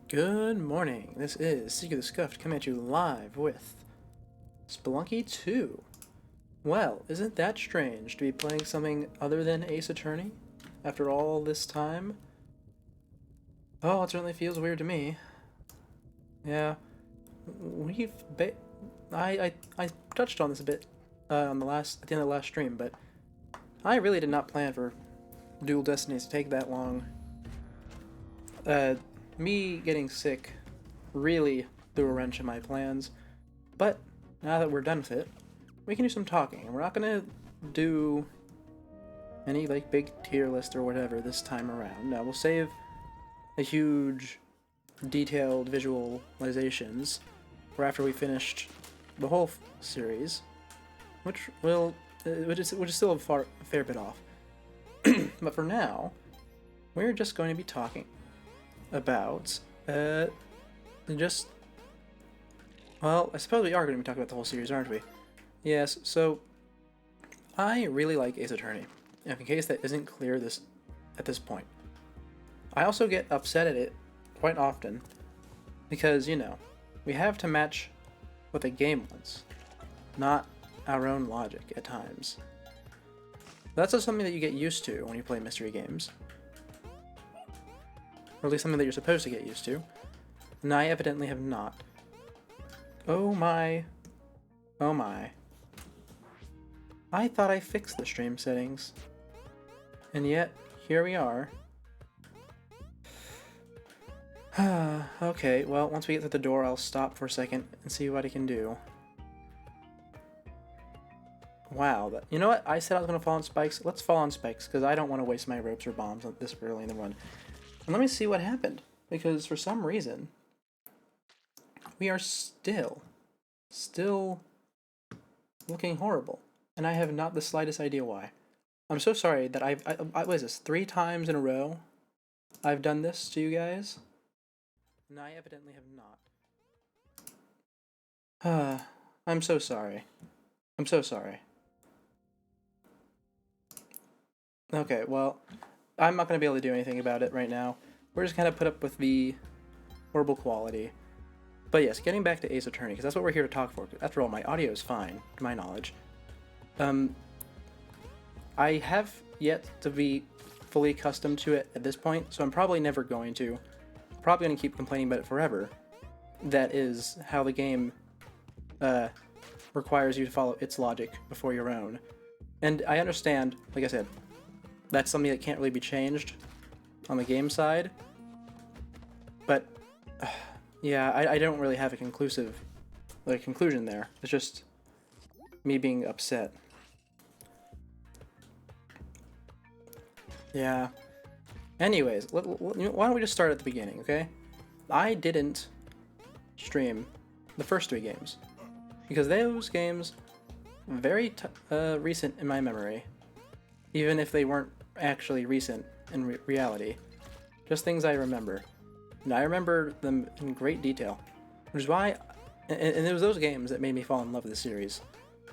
Good morning. This is Seeker the Scuffed coming at you live with Spelunky 2. Well, isn't that strange to be playing something other than Ace Attorney after all this time? Oh, it certainly feels weird to me. Yeah, we've I touched on this a bit at the end of the last stream, but I really did not plan for Dual Destinies to take that long. Me getting sick really threw a wrench in my plans, but now that we're done with it, we can do some talking. We're not gonna do any big tier list or whatever this time around. No, we'll save the huge detailed visualizations for after we finished the whole series, which is still a fair bit off. But for now, we're just going to be talking about just, well, I suppose we are going to be talking about the whole series, aren't we? Yes. So I really like Ace Attorney, and in case that isn't clear at this point, I also get upset at it quite often because, we have to match what the game wants, not our own logic at times. That's just something that you get used to when you play mystery games. Or at least something that you're supposed to get used to. And I evidently have not. Oh my. Oh my. I thought I fixed the stream settings. And yet, here we are. Okay, well, once we get to the door, I'll stop for a second and see what I can do. Wow, you know what? I said I was going to fall on spikes. Let's fall on spikes, because I don't want to waste my ropes or bombs this early in the run. And let me see what happened, because for some reason, we are still looking horrible, and I have not the slightest idea why. I'm so sorry that what is this, 3 times in a row I've done this to you guys? And I evidently have not. I'm so sorry. I'm so sorry. Okay, well, I'm not going to be able to do anything about it right now. We're just going to put up with the horrible quality. But yes, getting back to Ace Attorney, because that's what we're here to talk for. After all, my audio is fine, to my knowledge. I have yet to be fully accustomed to it at this point, so I'm probably never going to. Probably going to keep complaining about it forever. That is how the game requires you to follow its logic before your own. And I understand, like I said, that's something that can't really be changed on the game side. But yeah, I don't really have a conclusion there. It's just me being upset. Yeah. Anyways, why don't we just start at the beginning, okay? I didn't stream the first 3 games because those games very recent in my memory, even if they weren't actually recent in reality. Just things I remember. And I remember them in great detail, which is why, and it was those games that made me fall in love with the series,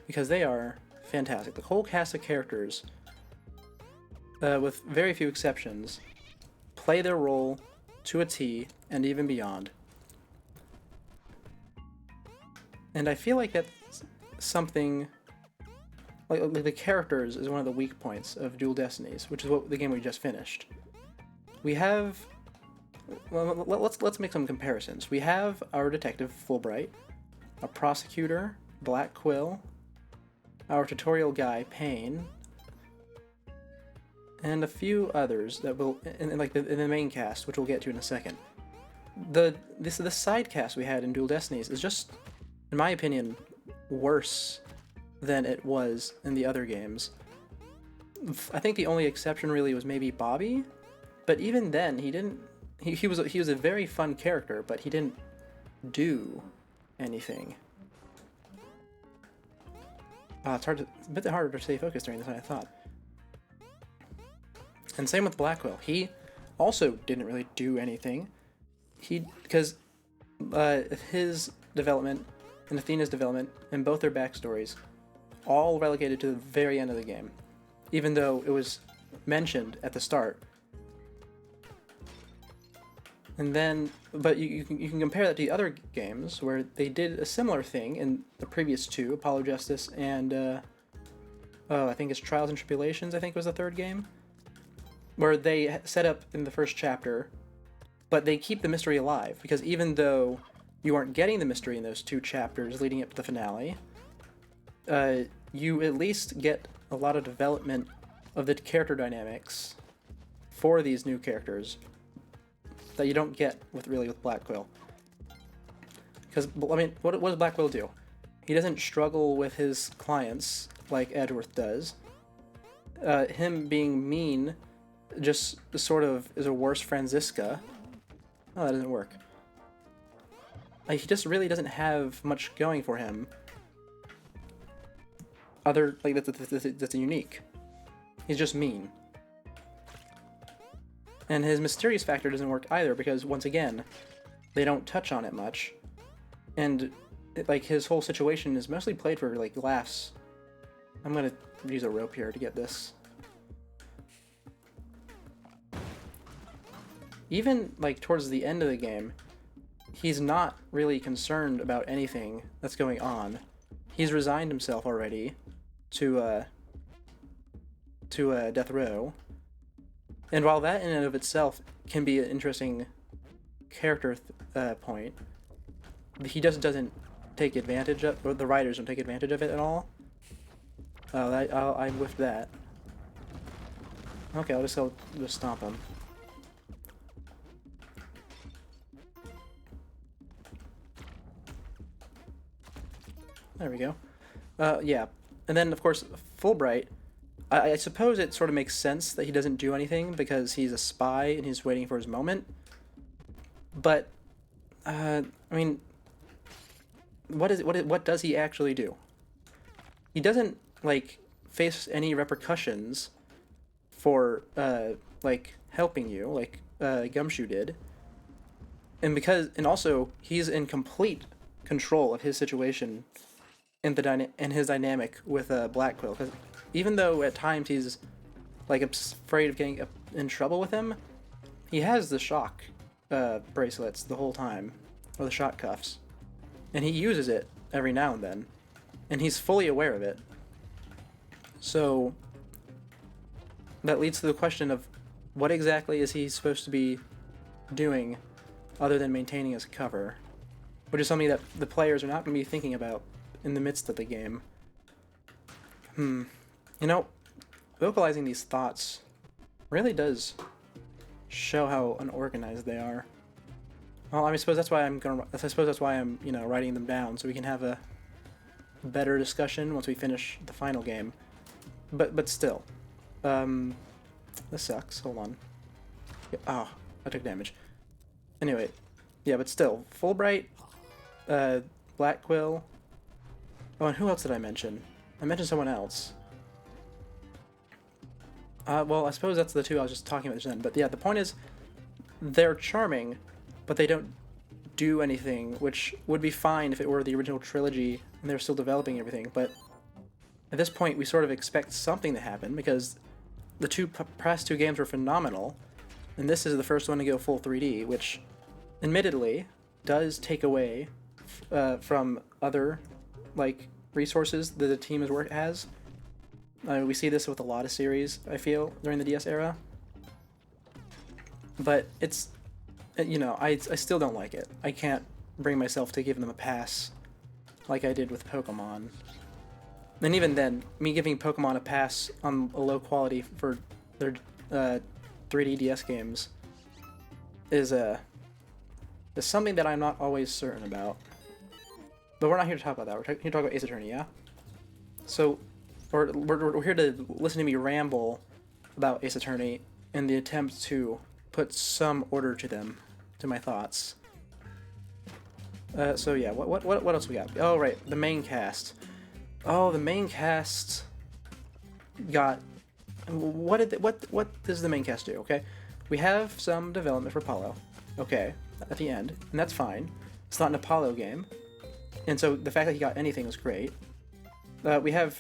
because they are fantastic. The whole cast of characters, with very few exceptions, play their role to a T and even beyond. And I feel like that's something, like the characters is one of the weak points of Dual Destinies, which is what the game we just finished. We have, well, let's make some comparisons. We have our detective Fulbright, a prosecutor Black Quill, our tutorial guy Payne, and a few others that will in the main cast, which we'll get to in a second. The side cast we had in Dual Destinies is just, in my opinion, worse than it was in the other games. I think the only exception really was maybe Bobby, but even then he was a very fun character, but he didn't do anything. It's a bit harder to stay focused during this than I thought. And same with Blackwell. He also didn't really do anything. Because his development and Athena's development and both their backstories all relegated to the very end of the game, even though it was mentioned at the start. And then, but you can compare that to the other games where they did a similar thing in the previous two, Apollo Justice and I think it's Trials and Tribulations. I think was the third game, where they set up in the first chapter, but they keep the mystery alive because even though you aren't getting the mystery in those two chapters leading up to the finale, you at least get a lot of development of the character dynamics for these new characters that you don't get with Black Quill. Because, I mean, what does Black Quill do? He doesn't struggle with his clients like Edgeworth does. Him being mean just sort of is a worse Franziska. Oh, that doesn't work. He just really doesn't have much going for him. That's unique. He's just mean. And his mysterious factor doesn't work either because, once again, they don't touch on it much. And, his whole situation is mostly played for, laughs. I'm gonna use a rope here to get this. Even, towards the end of the game, he's not really concerned about anything that's going on. He's resigned himself already to Death Row. And while that in and of itself can be an interesting character point, he just doesn't take advantage of, or the writers don't take advantage of it at all. Oh, I whiffed that. Okay, I'll just stomp him. There we go. Yeah. And then, of course, Fulbright, I suppose it sort of makes sense that he doesn't do anything because he's a spy and he's waiting for his moment. But, I mean, what does he actually do? He doesn't, face any repercussions for, helping you, Gumshoe did. And also, he's in complete control of his situation and his dynamic with Black Quill, because even though at times he's afraid of getting in trouble with him, he has the shock bracelets the whole time, or the shock cuffs, and he uses it every now and then, and he's fully aware of it. So that leads to the question of what exactly is he supposed to be doing other than maintaining his cover, which is something that the players are not going to be thinking about in the midst of the game. You know, vocalizing these thoughts really does show how unorganized they are. Well, I suppose that's why I'm writing them down so we can have a better discussion once we finish the final game. But still, this sucks. Hold on. Oh, I took damage. Anyway, yeah, but still, Fulbright, Black Quill. Oh, and who else did I mention? I mentioned someone else. Well, I suppose that's the two I was just talking about just then. But yeah, the point is, they're charming, but they don't do anything, which would be fine if it were the original trilogy and they're still developing everything. But at this point, we sort of expect something to happen because the past two games were phenomenal, and this is the first one to go full 3D, which, admittedly, does take away from other resources that the team has. We see this with a lot of series, I feel, during the DS era. But it's, I still don't like it. I can't bring myself to give them a pass like I did with Pokemon. And even then, me giving Pokemon a pass on a low quality for their 3D DS games is something that I'm not always certain about. But we're not here to talk about that. We're here to talk about Ace Attorney, yeah? So, we're here to listen to me ramble about Ace Attorney in the attempt to put some order to my thoughts. So yeah, what else we got? Oh right, the main cast. Oh, the main cast got... What does the main cast do, okay? We have some development for Apollo, okay, at the end, and that's fine. It's not an Apollo game. And so the fact that he got anything was great. We have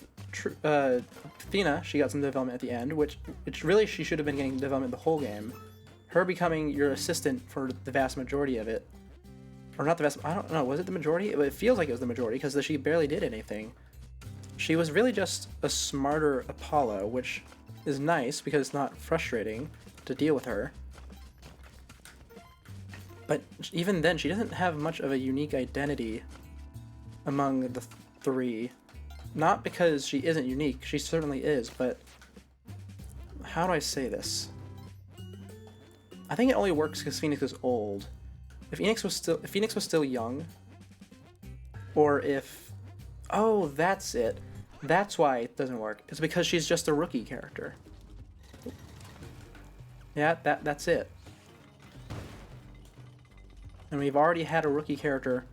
Athena. She got some development at the end, which really she should have been getting development the whole game. her becoming your assistant for the vast majority of it, or not the vast, I don't know, was it the majority? It feels like it was the majority because she barely did anything. She was really just a smarter Apollo, which is nice because it's not frustrating to deal with her. But even then, she doesn't have much of a unique identity among the three. Not because she isn't unique, she certainly is, but how do I say this? I think it only works because Phoenix is old. If Phoenix was still young, or if, oh, that's it. That's why it doesn't work. It's because she's just a rookie character. Yeah, that's it. And we've already had a rookie character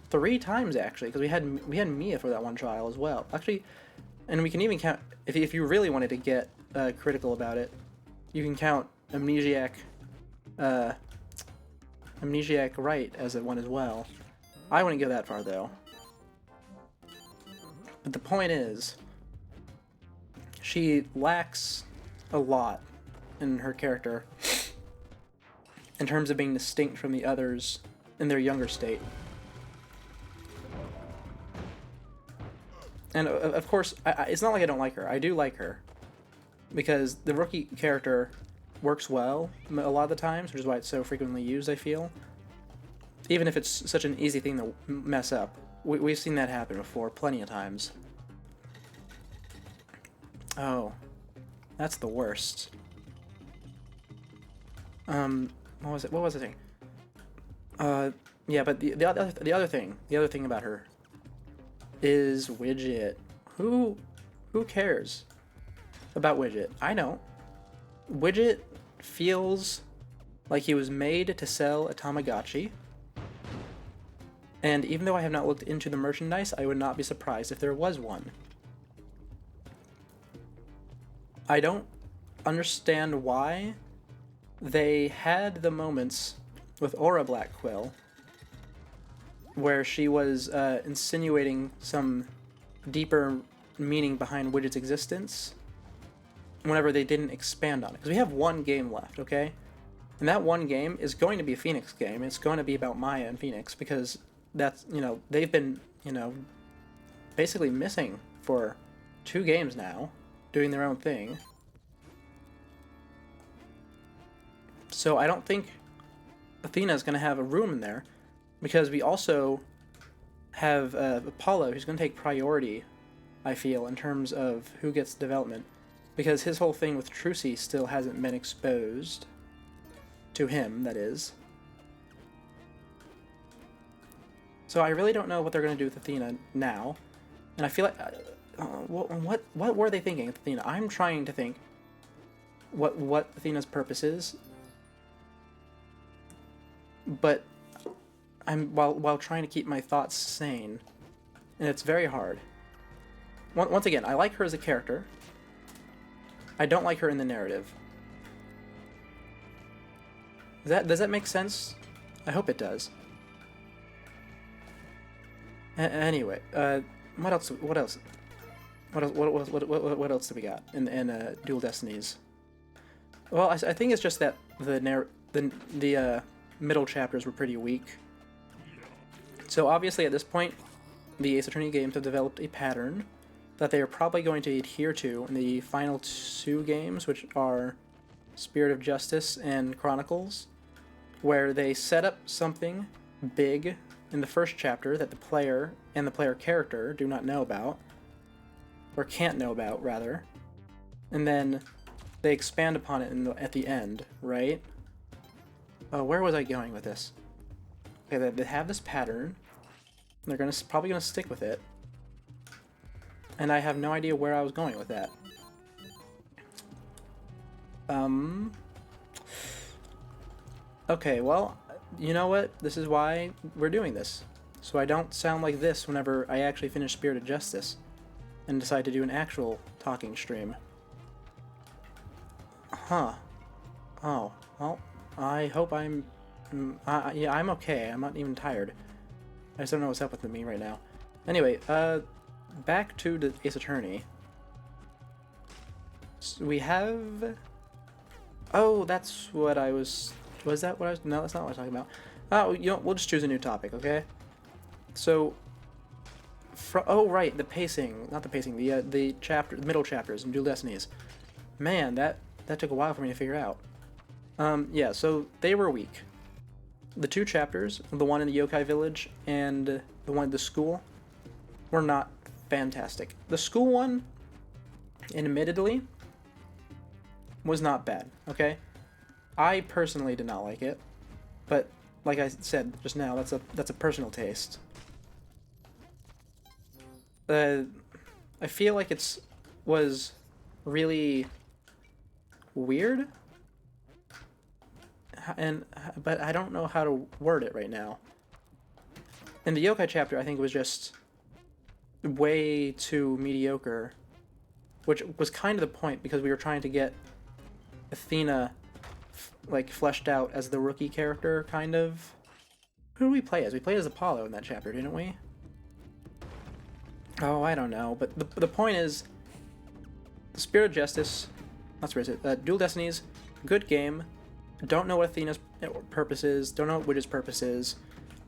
3 times actually, because we had Mia for that one trial as well. Actually, and we can even count if you really wanted to get critical about it, you can count Amnesiac Right as one as well. I wouldn't go that far though. But the point is, she lacks a lot in her character in terms of being distinct from the others in their younger state. And of course, it's not like I don't like her. I do like her. Because the rookie character works well a lot of the times, which is why it's so frequently used, I feel. Even if it's such an easy thing to mess up. We've seen that happen before plenty of times. Oh. That's the worst. What was it? What was the thing? Yeah, but the other thing about her is Widget. Who cares about Widget? I don't. Widget feels like he was made to sell a Tamagotchi. And even though I have not looked into the merchandise, I would not be surprised if there was one. I don't understand why they had the moments with Aura Black Quill where she was insinuating some deeper meaning behind Widget's existence whenever they didn't expand on it. Because we have one game left, okay? And that one game is going to be a Phoenix game. It's going to be about Maya and Phoenix because that's, they've been, basically missing for 2 games now, doing their own thing. So I don't think Athena's going to have a room in there because we also have Apollo who's going to take priority, I feel, in terms of who gets development. Because his whole thing with Trucy still hasn't been exposed. To him, that is. So I really don't know what they're going to do with Athena now. And I feel like... what were they thinking with Athena? I'm trying to think what Athena's purpose is. But I'm while trying to keep my thoughts sane. And it's very hard. Once again, I like her as a character. I don't like her in the narrative. Does that make sense? I hope it does. Anyway, what else do we got in Dual Destinies? Well, I think it's just that the middle chapters were pretty weak. So obviously at this point, the Ace Attorney games have developed a pattern that they are probably going to adhere to in the final 2 games, which are Spirit of Justice and Chronicles, where they set up something big in the first chapter that the player and the player character do not know about, or can't know about, rather, and then they expand upon it at the end, right? Oh, where was I going with this? Okay, they have this pattern, and they're probably gonna stick with it, and I have no idea where I was going with that. Okay, well, you know what? This is why we're doing this. So I don't sound like this whenever I actually finish Spirit of Justice and decide to do an actual talking stream. Huh. Oh, well, I hope I'm... yeah, I'm okay. I'm not even tired. I just don't know what's up with me right now. Anyway, back to the Ace Attorney. So we have Oh, that's what I was... Was that what I was... No, that's not what I was talking about. Oh, you know, we'll just choose a new topic, okay? So... Oh, right, the pacing. Not the pacing, the chapter, the middle chapters in Dual Destinies. Man, that took a while for me to figure out. Yeah, so they were weak. The two chapters, the one in the yokai village and the one at the school, were not fantastic. The school one, admittedly, was not bad, okay? I personally did not like it, but like I said just now, that's a personal taste. I feel like was really weird, but I don't know how to word it right now. In the yokai chapter, I think it was just way too mediocre, which was kind of the point because we were trying to get Athena like fleshed out as the rookie character, kind of. Who do we play as? We played as Apollo in that chapter, didn't we? Oh, I don't know, but the point is, the Spirit of Justice, not Spirit, Dual Destinies, good game. Don't know what Athena's purpose is. Don't know what Widget's purpose is.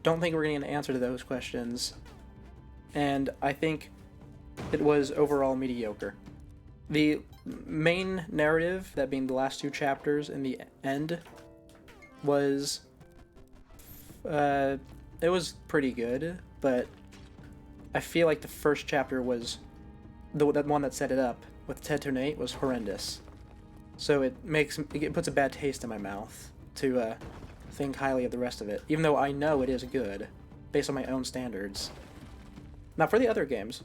Don't think we're getting an answer to those questions. And I think it was overall mediocre. The main narrative, that being the last two chapters in the end, was... it was pretty good, but I feel like the first chapter was... that one that set it up, with Ted to Nate, was horrendous. So it puts a bad taste in my mouth to think highly of the rest of it, even though I know it is good, based on my own standards. Now for the other games,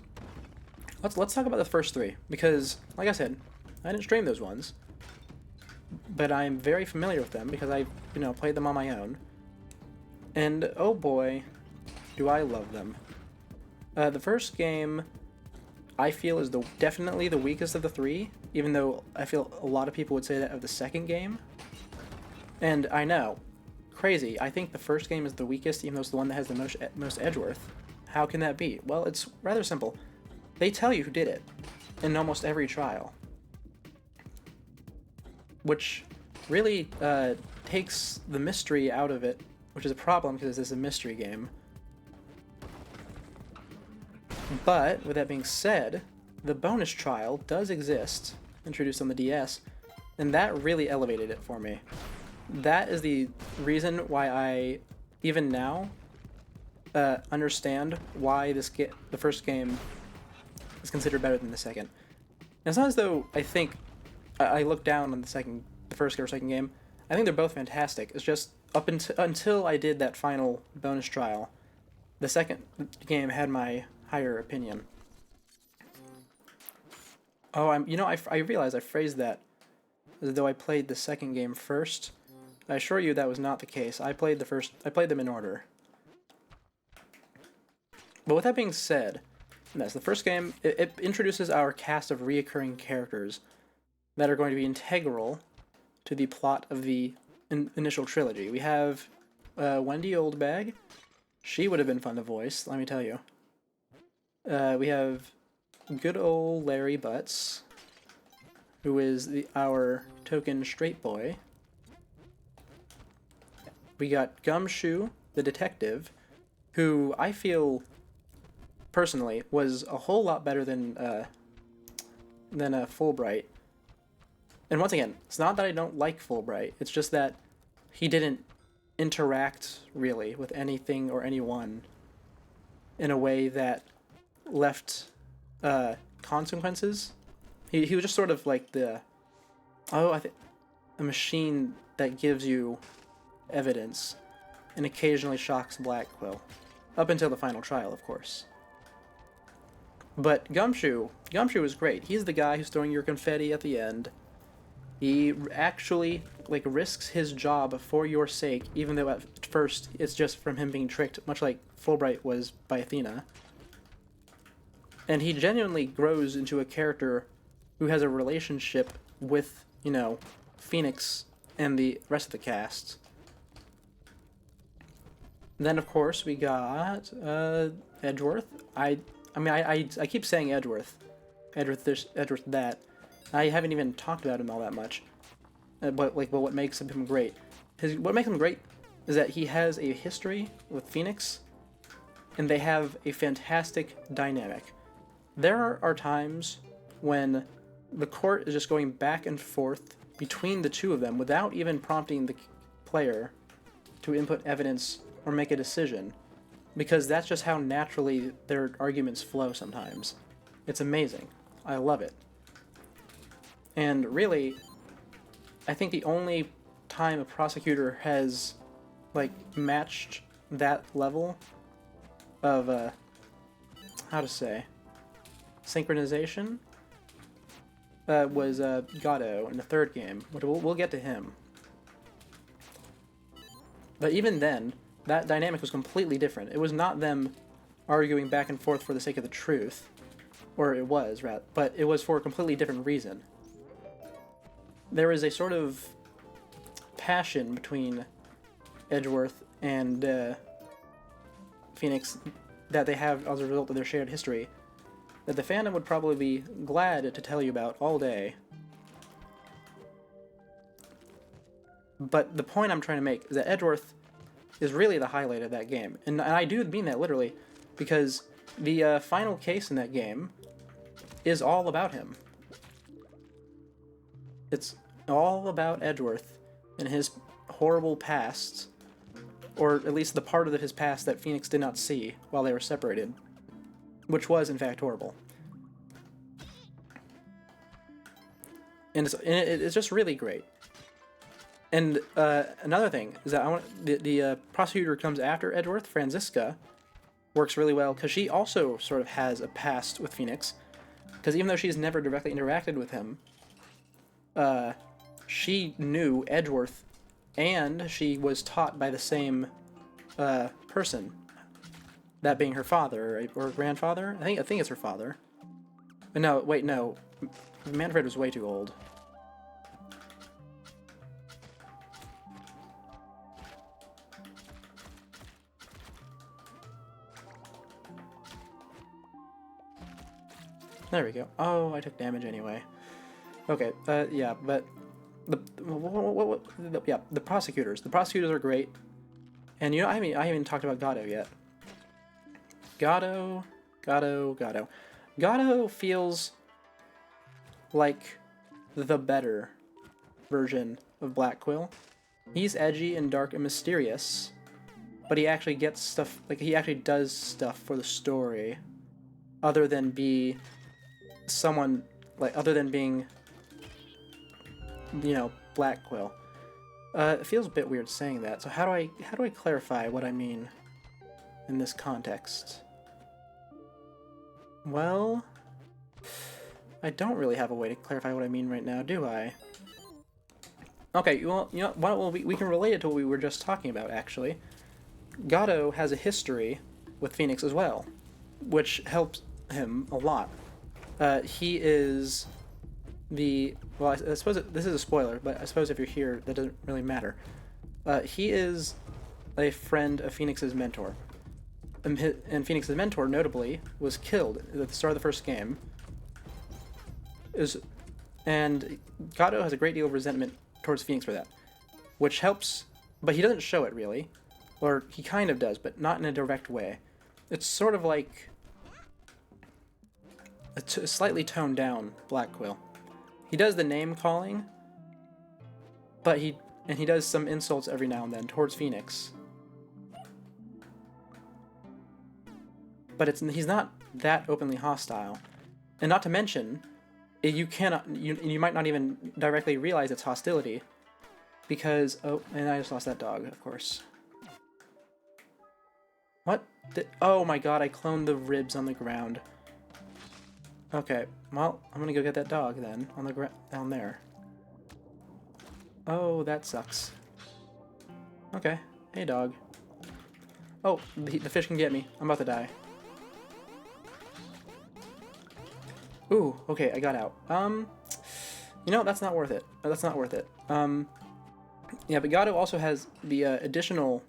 let's talk about the first three, because, like I said, I didn't stream those ones, but I'm very familiar with them because I, played them on my own. And oh boy, do I love them. The first game, I feel, is definitely the weakest of the three, even though I feel a lot of people would say that of the second game. And I know, crazy, I think the first game is the weakest, even though it's the one that has the most Edgeworth. How can that be? Well, it's rather simple. They tell you who did it in almost every trial, which really takes the mystery out of it, which is a problem because this is a mystery game. But, with that being said, the bonus trial does exist, introduced on the DS, and that really elevated it for me. That is the reason why I, even now, understand why the first game is considered better than the second. And it's not as though I think I look down on the first or second game. I think they're both fantastic. It's just up until I did that final bonus trial, the second game had my higher opinion. Oh, I realize I phrased that as though I played the second game first. I assure you that was not the case. I played them in order. But with that being said, yes, the first game, it introduces our cast of reoccurring characters that are going to be integral to the plot of the initial trilogy. We have Wendy Oldbag. She would have been fun to voice, let me tell you. We have good old Larry Butts, who is our token straight boy. We got Gumshoe, the detective, who I feel, personally, was a whole lot better than Fulbright. And once again, it's not that I don't like Fulbright, it's just that he didn't interact, really, with anything or anyone in a way that left consequences. He was just sort of like a machine that gives you evidence and occasionally shocks Black Quill. Up until the final trial, of course. But Gumshoe is great. He's the guy who's throwing your confetti at the end. He actually, risks his job for your sake, even though at first it's just from him being tricked, much like Fulbright was by Athena. And he genuinely grows into a character who has a relationship with, Phoenix and the rest of the cast. Then, of course, we got Edgeworth. I keep saying Edgeworth. Edgeworth this, Edgeworth that. I haven't even talked about him all that much. what makes him great. What makes him great is that he has a history with Phoenix, and they have a fantastic dynamic. There are times when the court is just going back and forth between the two of them without even prompting the player to input evidence or make a decision, because that's just how naturally their arguments flow sometimes. It's amazing. I love it. And really, I think the only time a prosecutor has, like, matched that level of, how to say, synchronization, was Gato in the third game. We'll get to him. But even then, that dynamic was completely different. It was not them arguing back and forth for the sake of the truth, or it was, but it was for a completely different reason. There is a sort of passion between Edgeworth and Phoenix that they have as a result of their shared history that the fandom would probably be glad to tell you about all day. But the point I'm trying to make is that Edgeworth is really the highlight of that game. And I do mean that literally, because the final case in that game is all about him. It's all about Edgeworth and his horrible past, or at least the part of his past that Phoenix did not see while they were separated, which was in fact horrible. And it's just really great. And another thing is that the prosecutor who comes after Edgeworth, Franziska, works really well because she also sort of has a past with Phoenix. Because even though she's never directly interacted with him, she knew Edgeworth, and she was taught by the same person, that being her father or grandfather. I think it's her father. No, wait, no. Manfred was way too old. There we go. Oh, I took damage anyway. Okay, yeah, but the prosecutors. The prosecutors are great. And you know, I haven't even talked about Gato yet. Gato feels like the better version of Black Quill. He's edgy and dark and mysterious, but he actually gets stuff, like he actually does stuff for the story, other than be someone, like, other than being, you know, Black Quill. It feels a bit weird saying that, so how do I clarify what I mean in this context? Well, I don't really have a way to clarify what I mean right now, do I? Okay, well, you know, why don't we can relate it to what we were just talking about, actually. Gato has a history with Phoenix as well, which helps him a lot. He is well, I suppose this is a spoiler, but I suppose if you're here, that doesn't really matter. He is a friend of Phoenix's mentor. And Phoenix's mentor, notably, was killed at the start of the first game. And Gato has a great deal of resentment towards Phoenix for that, which helps, but he doesn't show it really. Or he kind of does, but not in a direct way. It's sort of like a slightly toned down Black Quill. He does the name calling, but he does some insults every now and then towards Phoenix. But he's not that openly hostile. And not to mention, you might not even directly realize it's hostility, because, oh, and I just lost that dog, of course. What? Oh my god, I cloned the ribs on the ground. Okay, well, I'm gonna go get that dog then, on the down there. Oh, that sucks. Okay, hey dog. Oh, the fish can get me. I'm about to die. Ooh, okay, I got out. You know, that's not worth it. That's not worth it. Yeah, but Gato also has the additional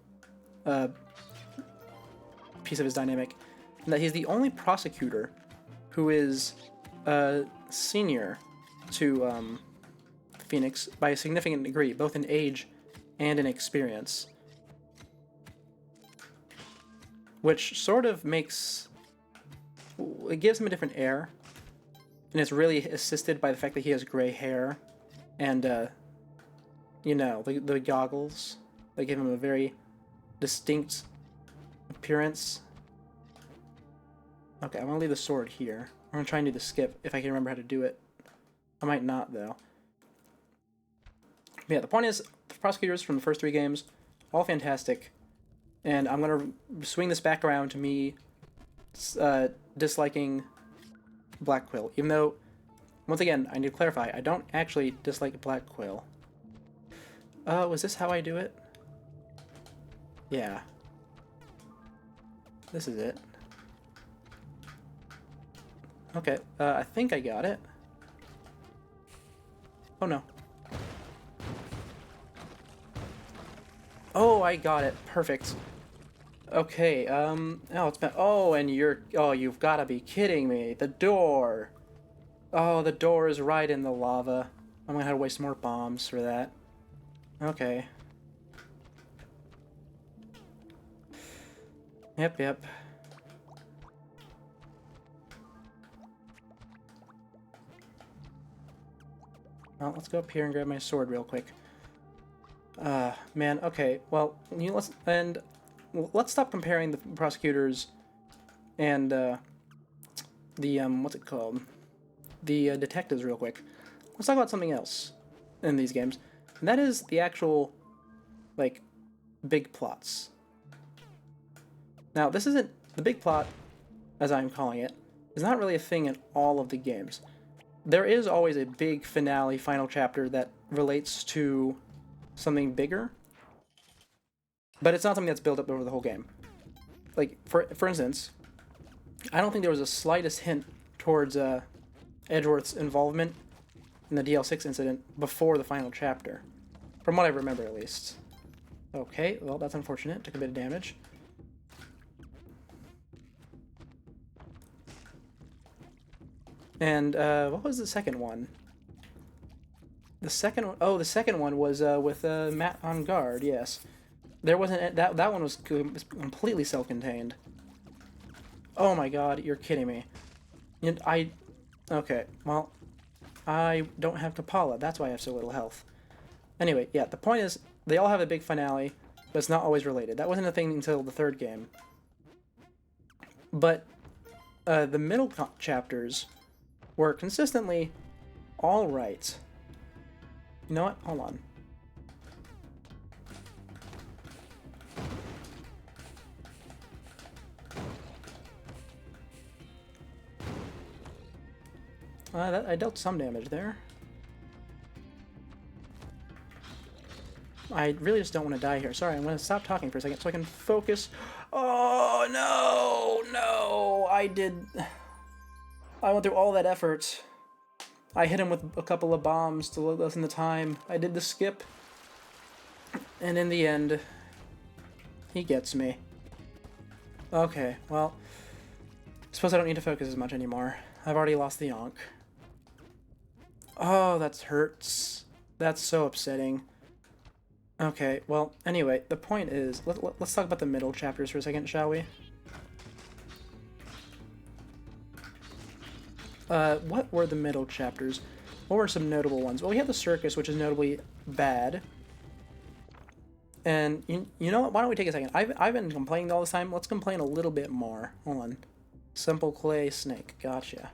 piece of his dynamic, in that he's the only prosecutor who is senior to Phoenix by a significant degree, both in age and in experience. Which sort of makes... it gives him a different air. And it's really assisted by the fact that he has gray hair. And, you know, the goggles. They give him a very distinct appearance. Okay, I'm going to leave the sword here. I'm going to try and do the skip if I can remember how to do it. I might not, though. But yeah, the point is, the prosecutors from the first 3 games, all fantastic. And I'm going to swing this back around to me disliking Black Quill. Even though, once again, I need to clarify, I don't actually dislike Black Quill. Was this how I do it? Yeah. This is it. Okay, I think I got it. Oh no. Oh, I got it. Perfect. Okay, oh, it's been, oh, and you've gotta be kidding me. The door. Oh, the door is right in the lava. I'm gonna have to waste more bombs for that. Okay. Yep. Well, let's go up here and grab my sword real quick. Man, okay, well, let's stop comparing the prosecutors and, what's it called? The detectives real quick. Let's talk about something else in these games, and that is the actual, like, big plots. Now, this isn't, the big plot, as I'm calling it, is not really a thing in all of the games. There is always a big finale, final chapter that relates to something bigger, but it's not something that's built up over the whole game. Like, for instance, I don't think there was the slightest hint towards Edgeworth's involvement in the DL6 incident before the final chapter, from what I remember at least. Okay, well, that's unfortunate. Took a bit of damage. And what was the second one? The second one was with Matt on guard. Yes, there wasn't that one was completely self-contained. Oh my God, you're kidding me. Okay, well, I don't have Kapala. That's why I have so little health. Anyway, yeah, the point is they all have a big finale, but it's not always related. That wasn't a thing until the 3rd game. But the middle chapters were consistently all right. You know what? Hold on. I dealt some damage there. I really just don't want to die here. Sorry, I'm going to stop talking for a second so I can focus. Oh, no, I went through all that effort. I hit him with a couple of bombs to lessen the time. I did the skip. And in the end, he gets me. Okay, well, I suppose I don't need to focus as much anymore. I've already lost the Yonk. Oh, that hurts. That's so upsetting. Okay, well, anyway, the point is, let's talk about the middle chapters for a second, shall we? What were the middle chapters? What were some notable ones? Well, we had the circus, which is notably bad. And, you know what? Why don't we take a second? I've been complaining all this time. Let's complain a little bit more. Hold on. Simple clay snake. Gotcha.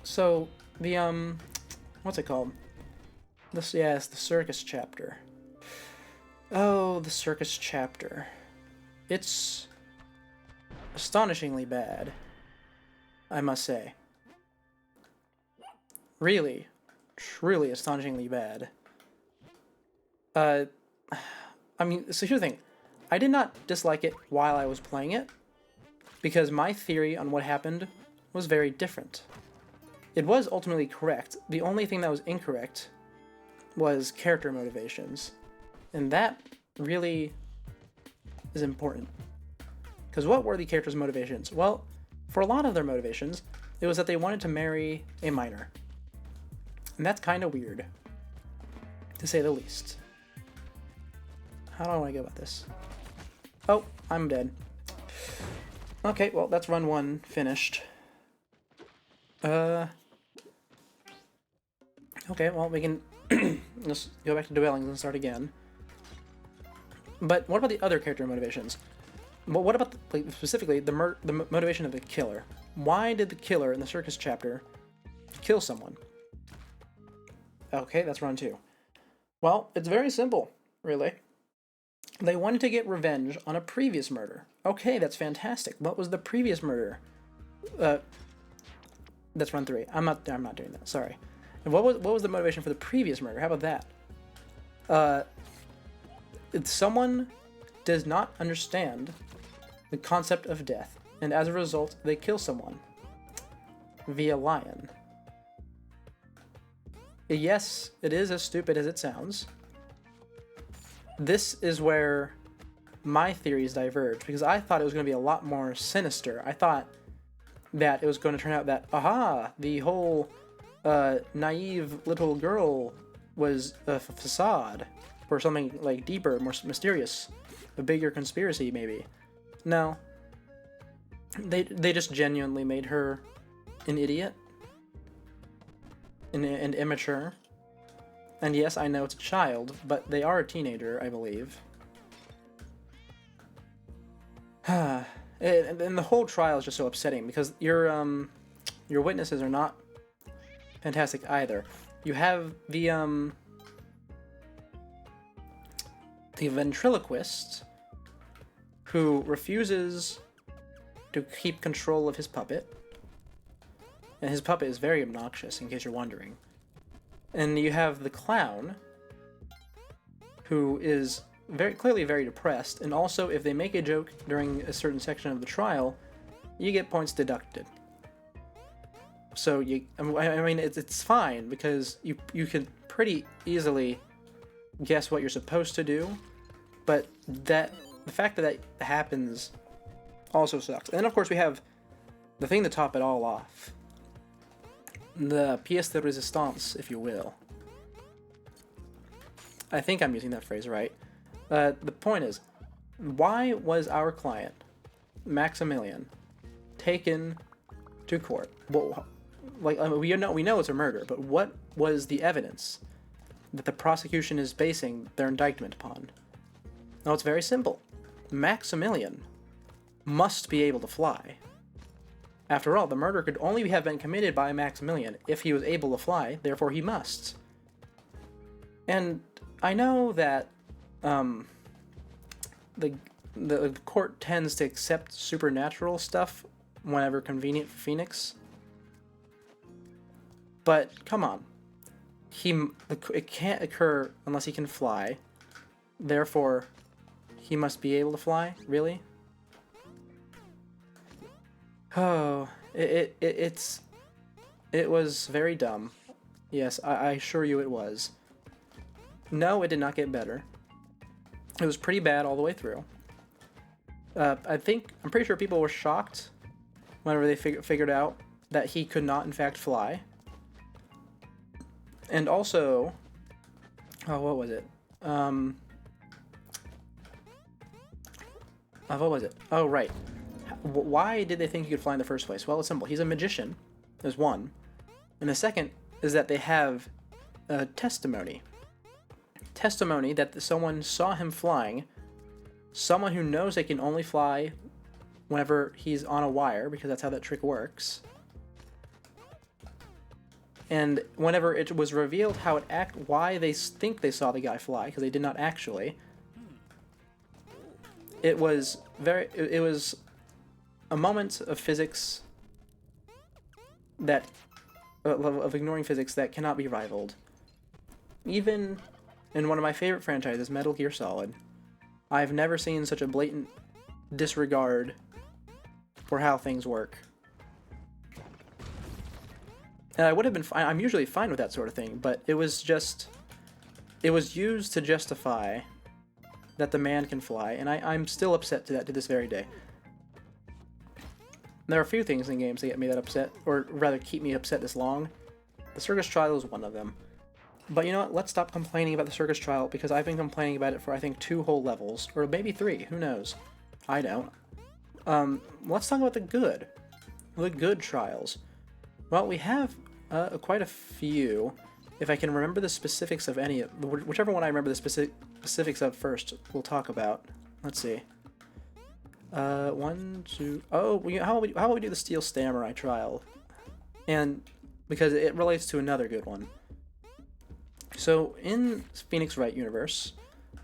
So, the, what's it called? It's the circus chapter. Oh, the circus chapter. It's astonishingly bad, I must say. Really, truly astonishingly bad. I mean, so here's the thing. I did not dislike it while I was playing it, because my theory on what happened was very different. It was ultimately correct. The only thing that was incorrect was character motivations. And that really is important. Because what were the characters' motivations? Well, for a lot of their motivations, it was that they wanted to marry a minor. And that's kind of weird, to say the least. How do I want to go about this? Oh, I'm dead. Okay, well, that's run 1 finished. Okay, well, we can just go back to dwellings and start again. But what about the other character motivations? Well, what about, like, specifically, the motivation of the killer? Why did the killer in the circus chapter kill someone? Okay, that's run 2. Well, it's very simple, really. They wanted to get revenge on a previous murder. Okay, that's fantastic. What was the previous murder? That's run 3. I'm not doing that. Sorry. And what was the motivation for the previous murder? How about that? Someone does not understand the concept of death, and as a result, they kill someone via lion. Yes, it is as stupid as it sounds. This is where my theories diverge, because I thought it was going to be a lot more sinister. I thought that it was going to turn out that, aha, the whole naive little girl was a facade for something like deeper, more mysterious, a bigger conspiracy maybe. No. They just genuinely made her an idiot and immature. And yes, I know it's a child, but they are a teenager, I believe. And the whole trial is just so upsetting because your witnesses are not fantastic either. You have the ventriloquist who refuses to keep control of his puppet. And his puppet is very obnoxious, in case you're wondering. And you have the clown, who is very clearly very depressed, and also if they make a joke during a certain section of the trial, you get points deducted. So I mean, it's fine because you can pretty easily guess what you're supposed to do, but the fact that that happens also sucks. And then of course we have the thing to top it all off. The pièce de résistance, if you will. I think I'm using that phrase right. The point is, why was our client, Maximilian, taken to court? Well, like, I mean, we know it's a murder, but what was the evidence that the prosecution is basing their indictment upon? No, it's very simple. Maximilian must be able to fly. After all, the murder could only have been committed by Maximilian if he was able to fly, therefore he must. And I know that the court tends to accept supernatural stuff whenever convenient for Phoenix. But come on. It can't occur unless he can fly. Therefore, he must be able to fly? Really? Oh, it was very dumb. Yes, I assure you it was. No, it did not get better. It was pretty bad all the way through. I'm pretty sure people were shocked whenever they figured out that he could not in fact fly. And also, what was it? What was it? Oh, right. Why did they think he could fly in the first place? Well, it's simple. He's a magician, is one. And the second is that they have testimony. Testimony that someone saw him flying. Someone who knows they can only fly whenever he's on a wire, because that's how that trick works. And whenever it was revealed why they think they saw the guy fly, because they did not actually, it was a moment of physics of ignoring physics that cannot be rivaled. Even in one of my favorite franchises, Metal Gear Solid, I've never seen such a blatant disregard for how things work. And I would have been fine. I'm usually fine with that sort of thing, but it was used to justify that the man can fly, and I'm still upset to this very day. There are a few things in games that get me that upset, or rather keep me upset this long. The circus trial is one of them. But you know what? Let's stop complaining about the circus trial, because I've been complaining about it for, I think, 2 whole levels. Or maybe 3. Who knows? I don't. Let's talk about the good. The good trials. Well, we have quite a few. If I can remember the specifics of any, whichever one I remember the specifics of first, we'll talk about. Let's see. 1, 2. Oh, how about we do the Steel Samurai trial? And because it relates to another good one. So in Phoenix Wright universe,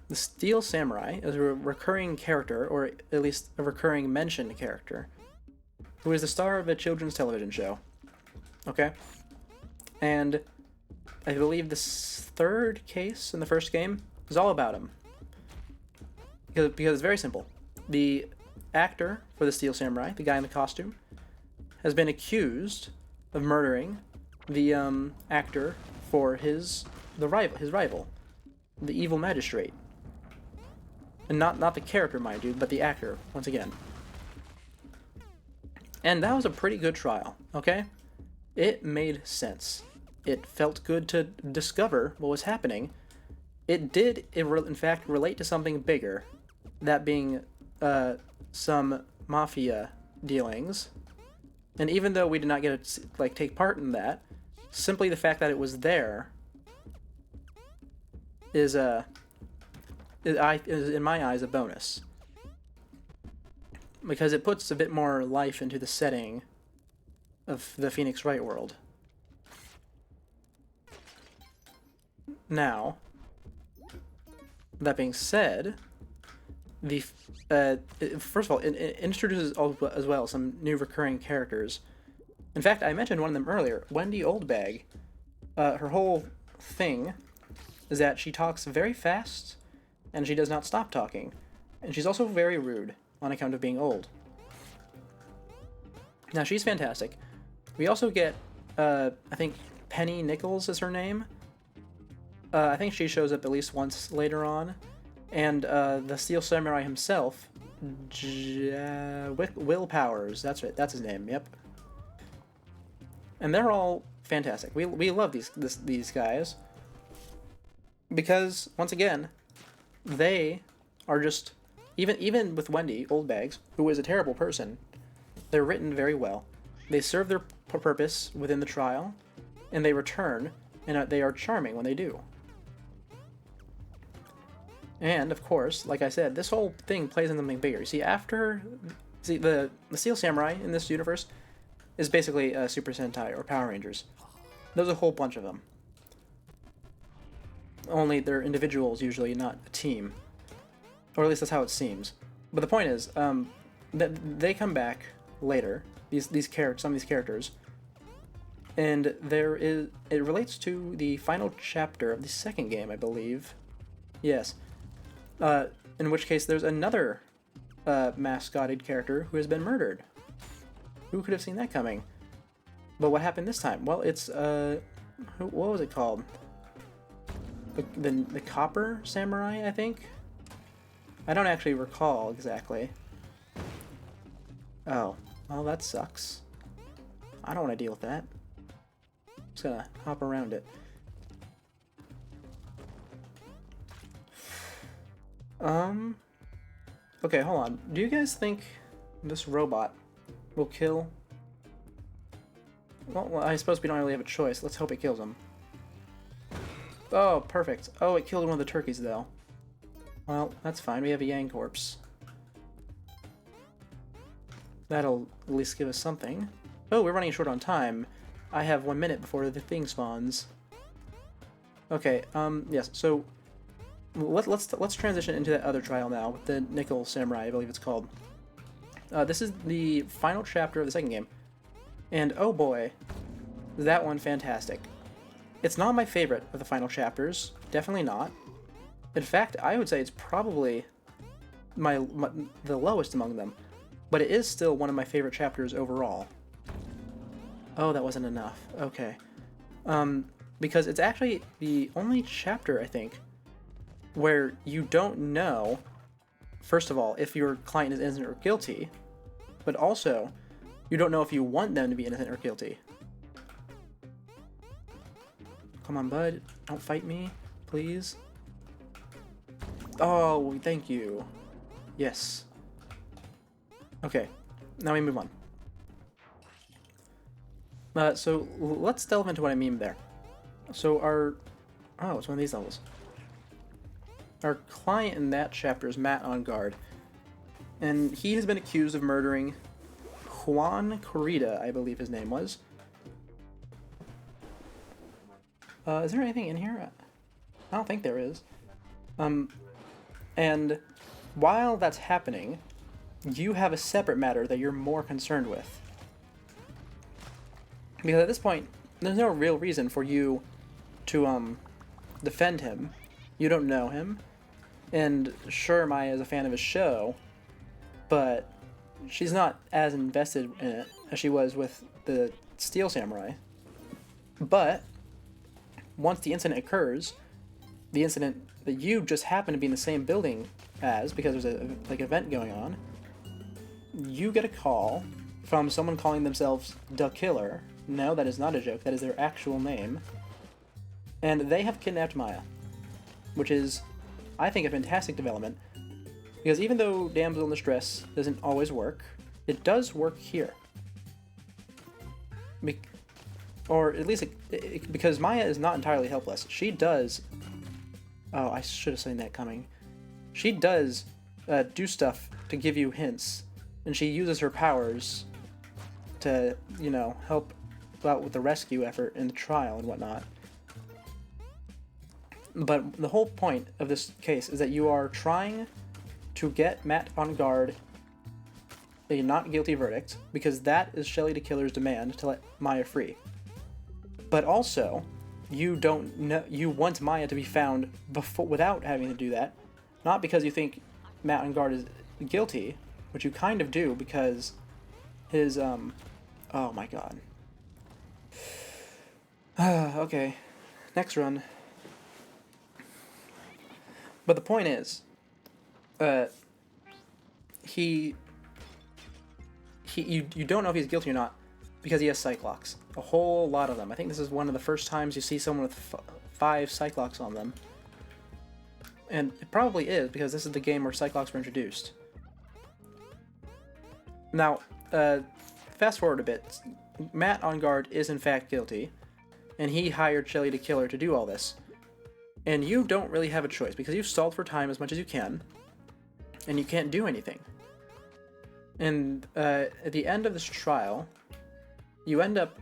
the Steel Samurai is a recurring character, or at least a recurring mentioned character, who is the star of a children's television show. Okay? And I believe the 3rd case in the first game is all about him. Because it's very simple. The actor for the Steel Samurai, the guy in the costume, has been accused of murdering the actor for his rival, the evil magistrate. And not the character, mind you, but the actor, once again. And that was a pretty good trial, okay? It made sense. It felt good to discover what was happening. It did, in fact, relate to something bigger, that being some mafia dealings. And even though we did not get to take part in that, simply the fact that it was there is in my eyes a bonus, because it puts a bit more life into the setting of the Phoenix Wright world. Now, that being said, the first of all, it introduces as well some new recurring characters. In fact, I mentioned one of them earlier, Wendy Oldbag. Her whole thing is that she talks very fast, and she does not stop talking. And she's also very rude, on account of being old. Now, she's fantastic. We also get, I think Penny Nichols is her name. I think she shows up at least once later on. And the Steel Samurai himself, Will Powers, that's right, that's his name, yep. And they're all fantastic. We love these guys. Because, once again, they are just, even with Wendy Oldbags, who is a terrible person, they're written very well. They serve their purpose within the trial, and they return, and they are charming when they do. And, of course, like I said, this whole thing plays in something bigger. You see, the Steel Samurai in this universe is basically Super Sentai or Power Rangers. There's a whole bunch of them. Only they're individuals usually, not a team. Or at least that's how it seems. But the point is, that they come back later, some of these characters, and it relates to the final chapter of the 2nd game, I believe. Yes. In which case there's another mascotted character who has been murdered. Who could have seen that coming? But what happened this time? Well, it's what was it called? The Copper Samurai, I think? I don't actually recall exactly. Oh, well, that sucks. I don't want to deal with that. I'm just gonna hop around it. Okay, hold on. Do you guys think this robot will kill? Well, I suppose we don't really have a choice. Let's hope it kills him. Oh, perfect. Oh, it killed one of the turkeys, though. Well, that's fine. We have a Yang corpse. That'll at least give us something. Oh, we're running short on time. I have 1 minute before the thing spawns. Okay, yes, so let's transition into that other trial now, with the Nickel Samurai, I believe it's called. This is the final chapter of the 2nd game. And oh boy, is that one fantastic. It's not my favorite of the final chapters, definitely not. In fact, I would say it's probably the lowest among them, but it is still one of my favorite chapters overall. Oh, that wasn't enough. Okay. Because it's actually the only chapter, I think, where you don't know, first of all, if your client is innocent or guilty, but also, you don't know if you want them to be innocent or guilty. come on, bud. Don't fight me, please. Oh, thank you. Yes. Okay, now we move on. So let's delve into what I mean there. So oh, it's one of these levels. Our client in that chapter is Matt on guard, and he has been accused of murdering Juan Corrida, I believe his name was. Is there anything in here? I don't think there is. And while that's happening, you have a separate matter that you're more concerned with. Because at this point, there's no real reason for you to, defend him. You don't know him. And sure, Maya is a fan of his show, but she's not as invested in it as she was with the Steel Samurai. But once the incident occurs, the incident that you just happen to be in the same building as, because there's a event going on, you get a call from someone calling themselves The Killer. No, that is not a joke. That is their actual name. And they have kidnapped Maya, which is, I think, a fantastic development. Because even though Damsel in Distress doesn't always work, it does work here. Or at least because Maya is not entirely helpless. She does... Oh, I should have seen that coming. She does do stuff to give you hints. And she uses her powers to, you know, help out with the rescue effort in the trial and whatnot. But the whole point of this case is that you are trying to get Matt on guard a not guilty verdict, because that is Shelley the Killer's demand to let Maya free. But also, you want Maya to be found without having to do that, not because you think Matt on guard is guilty, which you kind of do because his oh my god. Okay, next run. But the point is, you don't know if he's guilty or not because he has Cyclops. A whole lot of them. I think this is one of the first times you see someone with 5 Cyclops on them. And it probably is, because this is the game where Cyclops were introduced. Now, fast forward a bit. Matt on guard is in fact guilty, and he hired Shelley the Killer to do all this. And you don't really have a choice, because you've stalled for time as much as you can, and you can't do anything. And at the end of this trial, you end up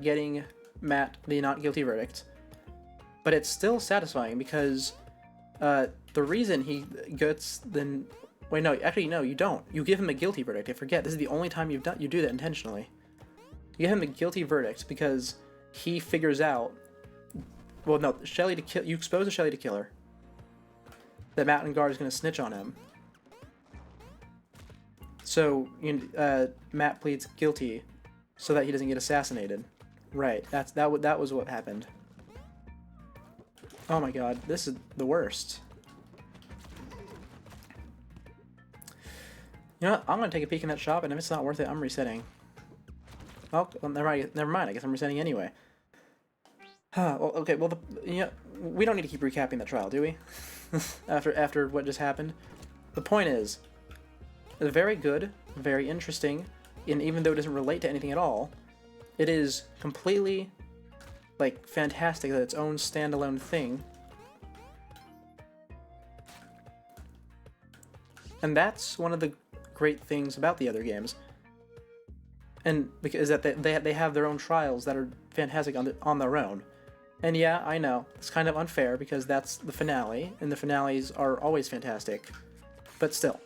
getting Matt the not guilty verdict, but it's still satisfying because the reason he gets the... Wait, no, actually, no, you don't. You give him a guilty verdict. I forget. This is the only time you do that intentionally. You give him a guilty verdict because he figures out... Well, no, you expose to Shelley the Killer that Matt on guard is going to snitch on him. So Matt pleads guilty so that he doesn't get assassinated. Right, that was what happened. Oh my god, this is the worst. You know what? I'm gonna take a peek in that shop, and if it's not worth it, I'm resetting. Oh, well, never mind. I guess I'm resetting anyway. Well, okay. Well, we don't need to keep recapping the trial, do we? after what just happened. The point is, it's very good, very interesting, and even though it doesn't relate to anything at all, it is completely, like, fantastic that its own standalone thing. And that's one of the great things about the other games. And because that they have their own trials that are fantastic on their own. And yeah, I know, it's kind of unfair because that's the finale, and the finales are always fantastic. But still.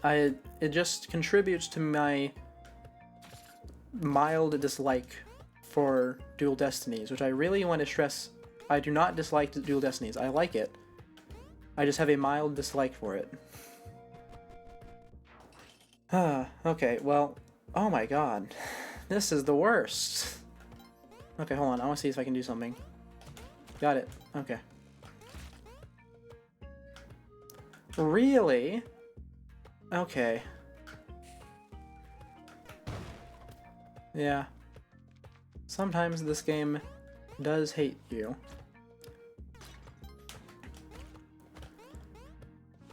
It just contributes to my mild dislike for Dual Destinies, which I really want to stress. I do not dislike Dual Destinies. I like it. I just have a mild dislike for it. Okay, well, oh my god. This is the worst. Okay, hold on. I want to see if I can do something. Got it. Okay. Really? Okay. Yeah. Sometimes this game does hate you.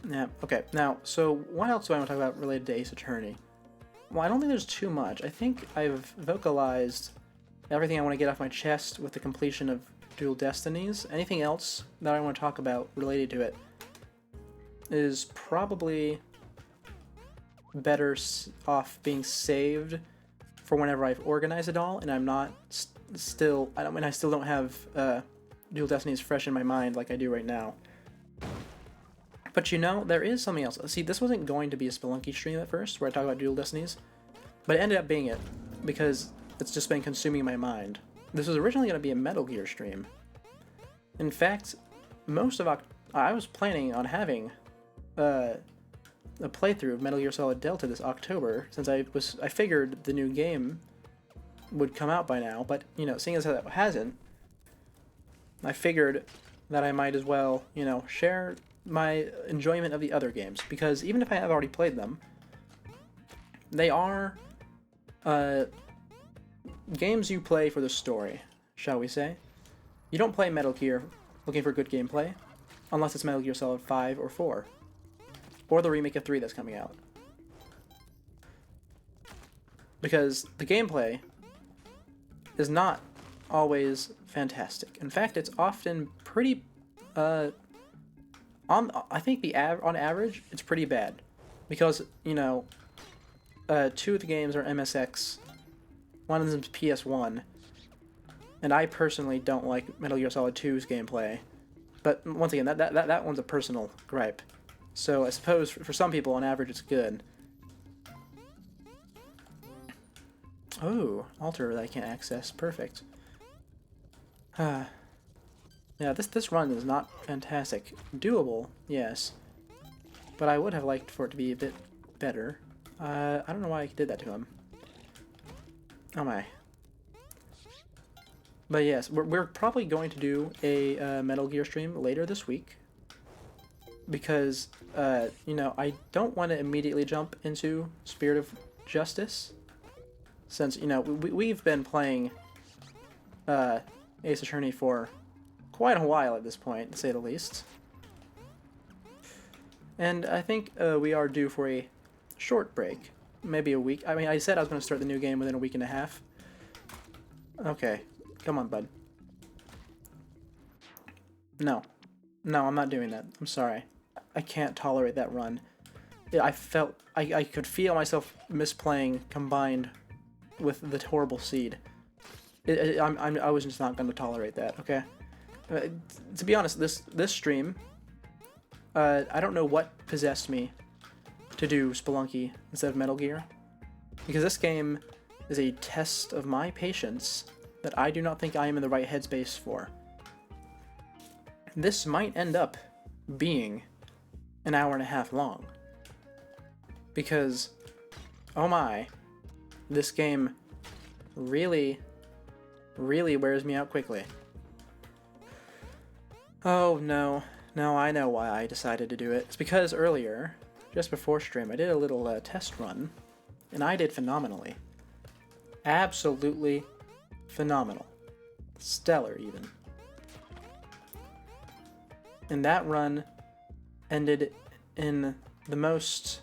Yeah, okay. Now, so what else do I want to talk about related to Ace Attorney? Well, I don't think there's too much. I think I've vocalized everything I want to get off my chest with the completion of Dual Destinies. Anything else that I want to talk about related to it is probably better off being saved for whenever I've organized it all, and I'm not I still don't have Dual Destinies fresh in my mind like I do right now. But you know, there is something else. See, this wasn't going to be a Spelunky stream at first, where I talk about Dual Destinies, but it ended up being it, because it's just been consuming my mind. This was originally going to be a Metal Gear stream. In fact, I was planning on having a playthrough of Metal Gear Solid Delta this October, since I figured the new game would come out by now, but, you know, seeing as that hasn't, I figured that I might as well, you know, share my enjoyment of the other games, because even if I have already played them, they are games you play for the story, shall we say. You don't play Metal Gear looking for good gameplay, unless it's Metal Gear Solid 5 or 4, or the remake of 3 that's coming out. Because the gameplay is not always fantastic. In fact, it's often pretty I think on average, it's pretty bad, because, you know, 2 of the games are MSX, one of them's PS1, and I personally don't like Metal Gear Solid 2's gameplay, but once again, that one's a personal gripe. So I suppose for some people, on average, it's good. Oh, altar that I can't access. Perfect. Yeah, this run is not fantastic. Doable, yes. But I would have liked for it to be a bit better. I don't know why I did that to him. Oh my. But yes, we're probably going to do a Metal Gear stream later this week. Because, you know, I don't want to immediately jump into Spirit of Justice. Since, you know, we've been playing Ace Attorney for quite a while at this point, to say the least. And I think we are due for a short break. Maybe a week. I mean, I said I was going to start the new game within a week and a half. Okay. Come on, bud. No. No, I'm not doing that. I'm sorry. I can't tolerate that run. I could feel myself misplaying combined with the horrible seed. I was just not going to tolerate that, okay? To be honest, this stream, I don't know what possessed me to do Spelunky instead of Metal Gear, because this game is a test of my patience that I do not think I am in the right headspace for. This might end up being an hour and a half long, because, oh my, this game really, really wears me out quickly. Oh no, I know why I decided to do it. It's because earlier, just before stream, I did a little test run, and I did phenomenally. Absolutely phenomenal. Stellar, even. And that run ended in the most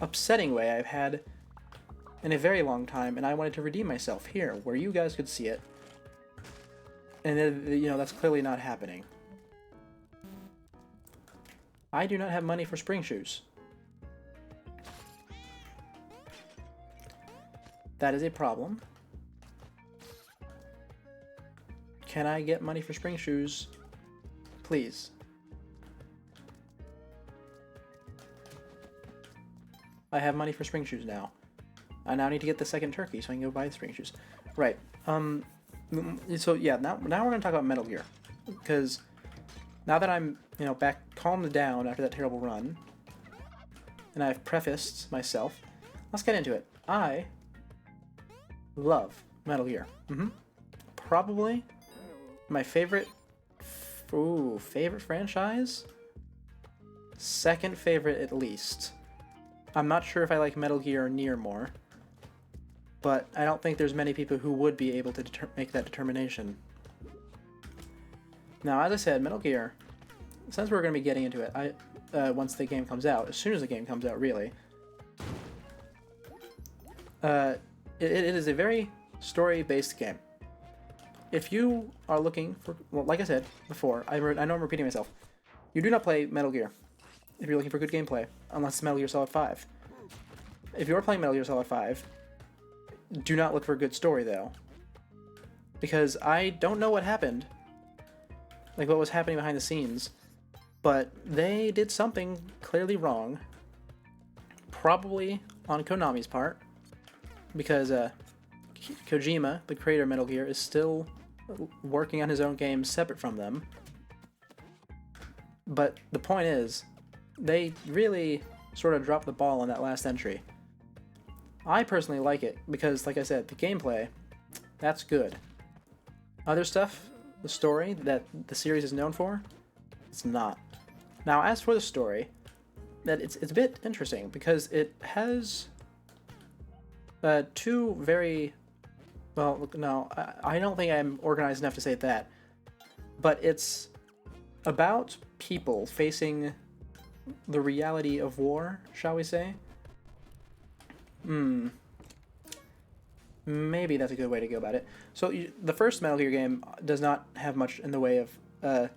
upsetting way I've had in a very long time, and I wanted to redeem myself here, where you guys could see it. And you know, that's clearly not happening. I do not have money for spring shoes. That is a problem. Can I get money for spring shoes? Please. I have money for spring shoes now. I now need to get the second turkey so I can go buy the spring shoes. Right. So yeah, now we're going to talk about Metal Gear. Because now that I'm, you know, back calmed down after that terrible run, and I've prefaced myself, let's get into it. I love Metal Gear. Probably my favorite franchise? Second favorite at least. I'm not sure if I like Metal Gear Near more, but I don't think there's many people who would be able to make that determination. Now, as I said, Metal Gear, since we're going to be getting into it, once the game comes out, as soon as the game comes out, really, it is a very story-based game. If you are looking for, well, like I said before, I know I'm repeating myself, you do not play Metal Gear if you're looking for good gameplay, unless it's Metal Gear Solid 5. If you're playing Metal Gear Solid 5, do not look for a good story, though. Because I don't know what happened, like what was happening behind the scenes, but they did something clearly wrong, probably on Konami's part, because Kojima, the creator of Metal Gear, is still working on his own game separate from them. But the point is, they really sort of dropped the ball on that last entry. I personally like it because, like I said, the gameplay, that's good. Other stuff, the story that the series is known for, it's not. Now, as for the story, that it's a bit interesting because it has two very, well, no, I don't think I'm organized enough to say that, but it's about people facing the reality of war, shall we say? Maybe that's a good way to go about it. So the first Metal Gear game does not have much in the way of a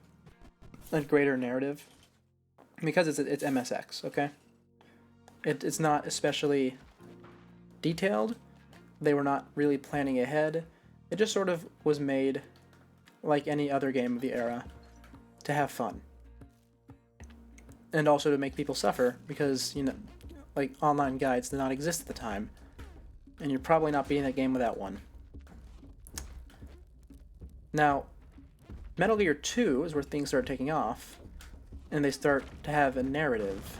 greater narrative because it's MSX, okay? It's not especially detailed. They were not really planning ahead. It just sort of was made like any other game of the era to have fun. And also to make people suffer because, you know, like online guides did not exist at the time. And you're probably not beating that game without one. Now, Metal Gear 2 is where things start taking off, and they start to have a narrative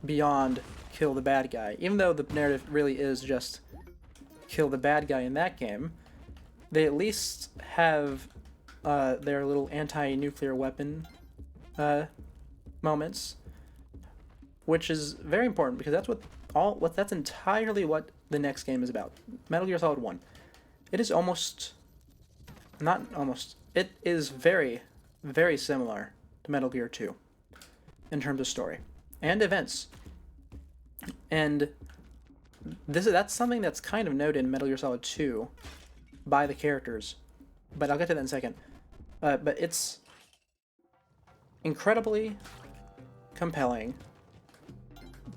beyond kill the bad guy. Even though the narrative really is just kill the bad guy in that game, they at least have their little anti-nuclear weapon moments, which is very important because that's entirely what the next game is about. Metal Gear Solid 1. It is it is very, very similar to Metal Gear 2 in terms of story and events. And that's something that's kind of noted in Metal Gear Solid 2 by the characters, but I'll get to that in a second. But it's incredibly compelling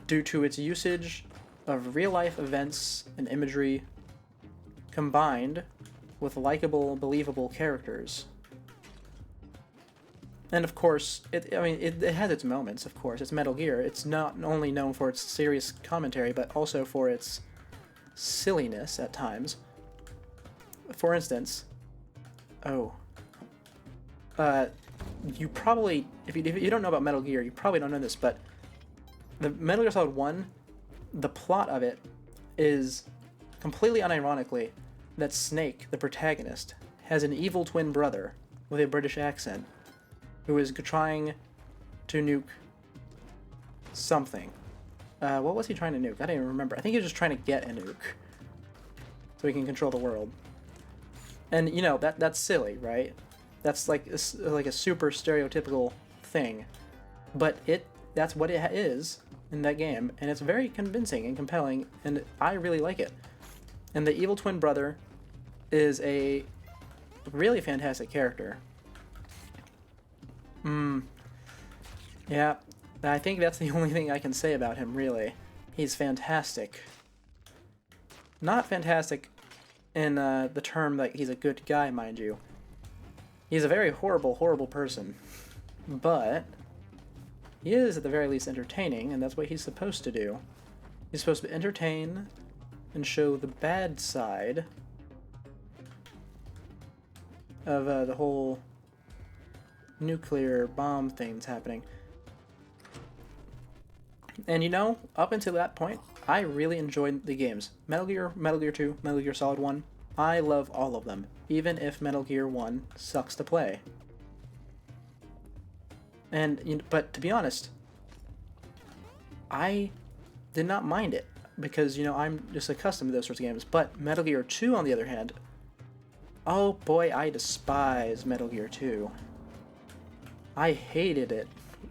due to its usage of real-life events and imagery combined with likable, believable characters. And of course, it has its moments, of course. It's Metal Gear. It's not only known for its serious commentary, but also for its silliness at times. For instance, you probably, if you don't know about Metal Gear, you probably don't know this, but the Metal Gear Solid 1, the plot of it is completely unironically that Snake, the protagonist, has an evil twin brother with a British accent who is trying to nuke something. What was he trying to nuke? I don't even remember. I think he was just trying to get a nuke so he can control the world. And you know, that's silly, right? That's like a super stereotypical thing, but that's what it is in that game, and it's very convincing and compelling, and I really like it. And the evil twin brother is a really fantastic character. Yeah, I think that's the only thing I can say about him, really. He's fantastic. Not fantastic in the term that he's a good guy, mind you. He's a very horrible, horrible person. But he is, at the very least, entertaining, and that's what he's supposed to do. He's supposed to entertain and show the bad side of the whole nuclear bomb things happening. And you know, up until that point, I really enjoyed the games. Metal Gear, Metal Gear 2, Metal Gear Solid 1. I love all of them, even if Metal Gear 1 sucks to play. And but to be honest, I did not mind it because, you know, I'm just accustomed to those sorts of games. But Metal Gear 2, on the other hand, oh boy, I despise Metal Gear 2. I hated it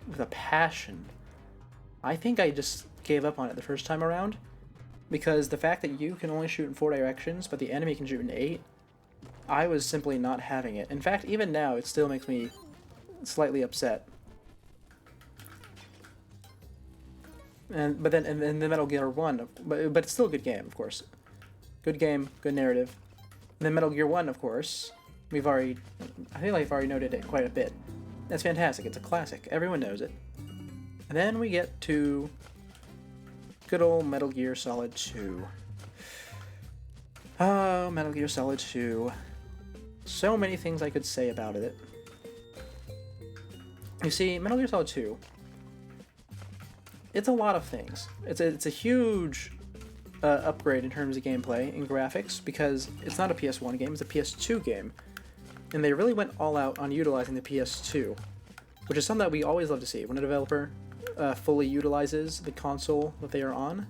with a passion. I think I just gave up on it the first time around, because the fact that you can only shoot in 4 directions, but the enemy can shoot in 8, I was simply not having it. In fact, even now, it still makes me slightly upset. But then in the Metal Gear 1, but it's still a good game, of course. Good game, good narrative. And then Metal Gear 1, of course, I feel like I've already noted it quite a bit. That's fantastic, it's a classic, everyone knows it. And then we get to good old Metal Gear Solid 2. Oh, Metal Gear Solid 2. So many things I could say about it. You see, Metal Gear Solid 2, it's a lot of things. It's a huge upgrade in terms of gameplay and graphics, because it's not a PS1 game, it's a PS2 game. And they really went all out on utilizing the PS2, which is something that we always love to see when a developer fully utilizes the console that they are on.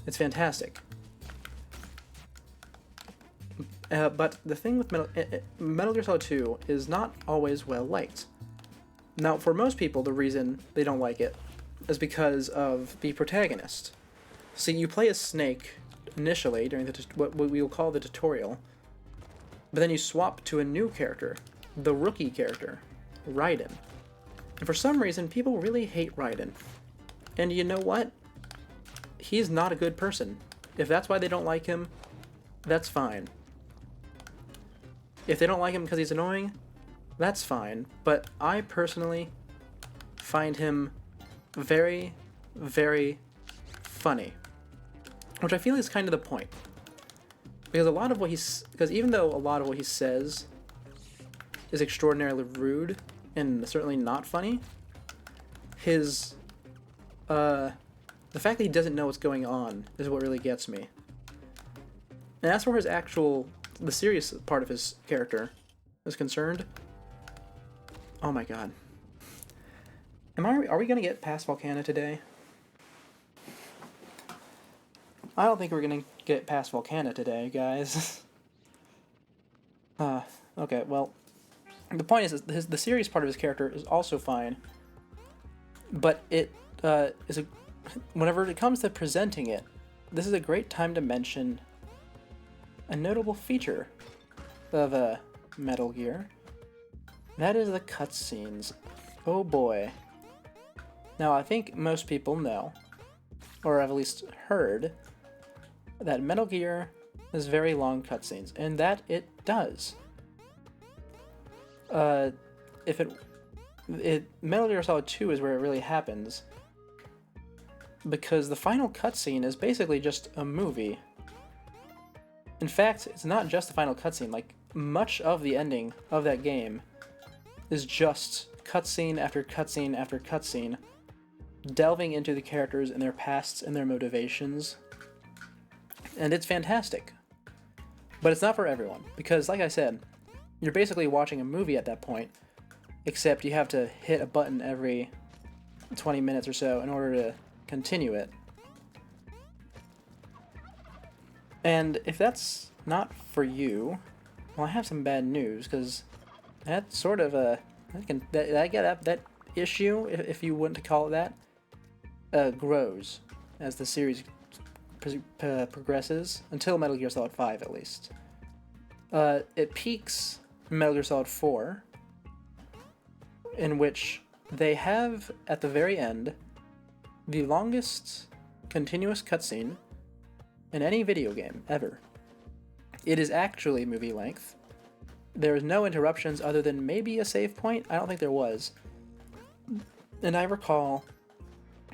It's fantastic. But the thing with Metal Gear Solid 2 is not always well liked. Now, for most people, the reason they don't like it is because of the protagonist. See, you play as Snake initially during what we will call the tutorial, but then you swap to a new character, the rookie character, Raiden. And for some reason, people really hate Raiden. And you know what? He's not a good person. If that's why they don't like him, that's fine. If they don't like him because he's annoying, that's fine. But I personally find him very, very funny. Which I feel is kind of the point. Because even though a lot of what he says is extraordinarily rude and certainly not funny, the fact that he doesn't know what's going on is what really gets me. And as for the serious part of his character is concerned, oh my god. Are we gonna get past Volcana today? I don't think we're gonna get past Volcana today, guys. Okay, well, the point is the serious part of his character is also fine, but whenever it comes to presenting it, this is a great time to mention a notable feature of Metal Gear. That is the cutscenes. Oh boy. Now, I think most people know, or have at least heard, that Metal Gear has very long cutscenes, and that it does. Metal Gear Solid 2 is where it really happens, because the final cutscene is basically just a movie. In fact, it's not just the final cutscene. Like, much of the ending of that game is just cutscene after cutscene after cutscene, delving into the characters and their pasts and their motivations. And it's fantastic. But it's not for everyone, because like I said, you're basically watching a movie at that point, except you have to hit a button every 20 minutes or so in order to continue it. And if that's not for you, well, I have some bad news, because that's sort of that issue, if you want to call it that, grows as the series progresses, until Metal Gear Solid 5 at least. It peaks in Metal Gear Solid 4, in which they have, at the very end, the longest continuous cutscene in any video game ever. It is actually movie length. There is no interruptions other than maybe a save point. I don't think there was. And I recall,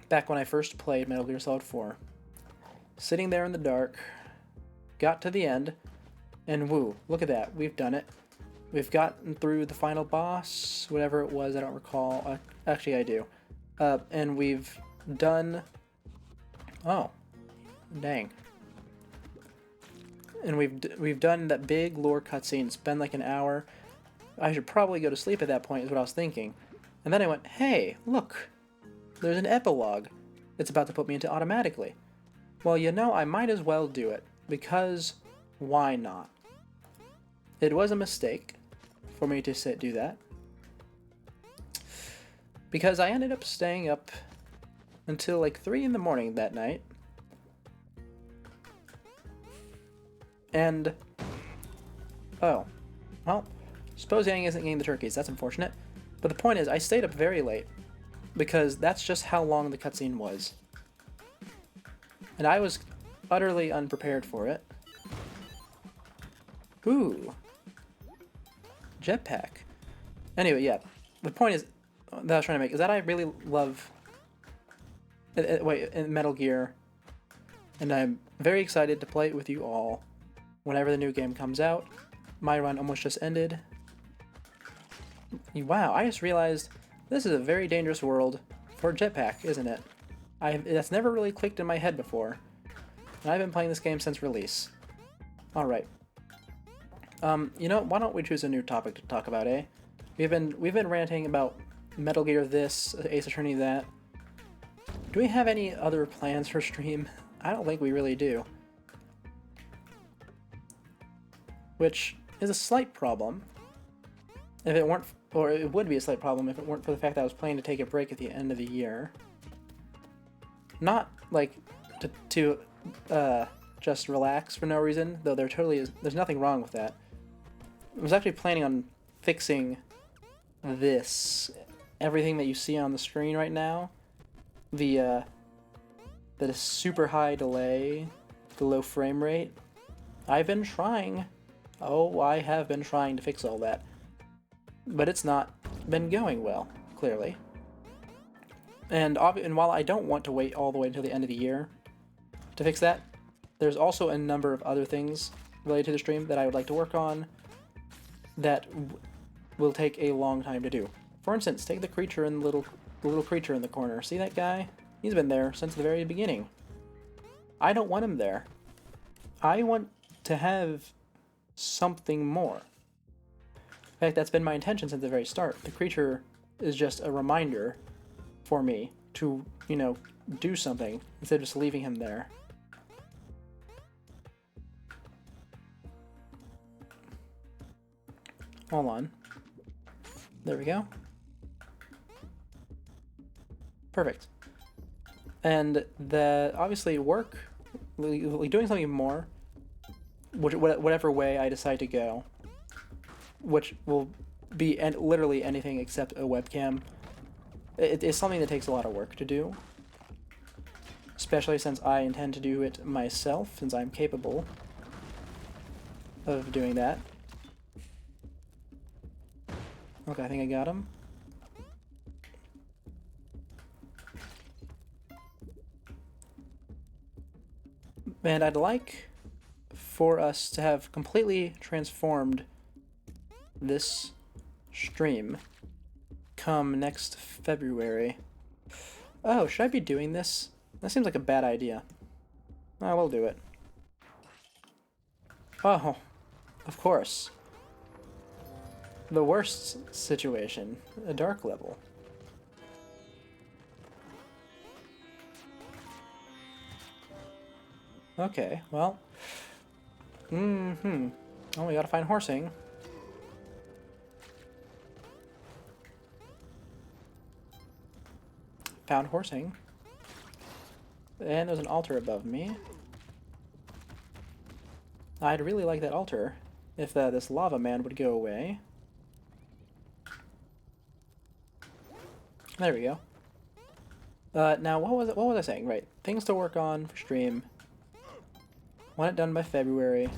back when I first played Metal Gear Solid 4, sitting there in the dark, got to the end, and woo, look at that, we've done it. We've gotten through the final boss, whatever it was, I don't recall. Actually, I do. And we've done... Oh, dang. And we've done that big lore cutscene. It's been like an hour. I should probably go to sleep at that point, is what I was thinking. And then I went, hey, look, there's an epilogue. It's about to put me into automatically. Well, you know, I might as well do it, because why not? It was a mistake for me to do that, because I ended up staying up until like 3 in the morning that night. And, oh, well, suppose Yang isn't getting the turkeys. That's unfortunate. But the point is, I stayed up very late because that's just how long the cutscene was. And I was utterly unprepared for it. Ooh. Jetpack. Anyway, yeah. The point is that I was trying to make is that I really love Metal Gear, and I'm very excited to play it with you all whenever the new game comes out. My run almost just ended. Wow, I just realized this is a very dangerous world for a jetpack, isn't it? That's never really clicked in my head before, and I've been playing this game since release. Alright. You know, why don't we choose a new topic to talk about, eh? We've been ranting about Metal Gear this, Ace Attorney that. Do we have any other plans for stream? I don't think we really do. Which is a slight problem. If it weren't, or it would be a slight problem if it weren't for the fact that I was planning to take a break at the end of the year. Not like to just relax for no reason, though there's nothing wrong with that. I was actually planning on fixing this. Everything that you see on the screen right now. The super high delay, the low frame rate. I've been trying. Oh, I have been trying to fix all that. But it's not been going well, clearly. And while I don't want to wait all the way until the end of the year to fix that, there's also a number of other things related to the stream that I would like to work on that will take a long time to do. For instance, take the creature in the little creature in the corner. See that guy? He's been there since the very beginning. I don't want him there. I want to have something more. In fact, that's been my intention since the very start. The creature is just a reminder for me to, you know, do something instead of just leaving him there. Hold on. There we go. Perfect. And obviously work, doing something more, whatever way I decide to go, which will be literally anything except a webcam. It is something that takes a lot of work to do, especially since I intend to do it myself, since I'm capable of doing that. Okay, I think I got him. And I'd like for us to have completely transformed this stream come next February. Oh, should I be doing this? That seems like a bad idea. Oh, we'll do it. Oh, of course. The worst situation, a dark level. Okay, well. Oh, we gotta find horsing. Found horsing. And there's an altar above me. I'd really like that altar if this lava man would go away. There we go. Now, what was I saying? Right, things to work on for stream. Want it done by February.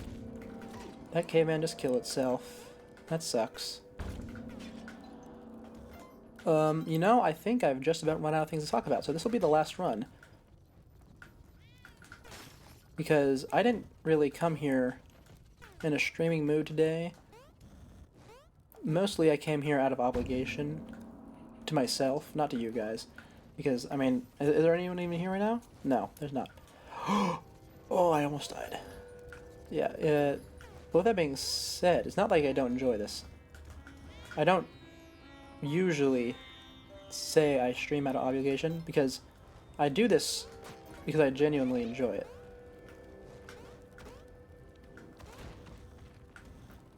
That caveman just killed itself. That sucks. You know, I think I've just about run out of things to talk about, so this will be the last run. Because I didn't really come here in a streaming mood today. Mostly I came here out of obligation to myself, not to you guys. Because, I mean, is there anyone even here right now? No, there's not. Oh, I almost died. Yeah, but with that being said, it's not like I don't enjoy this. I don't usually say I stream out of obligation, because I do this because I genuinely enjoy it.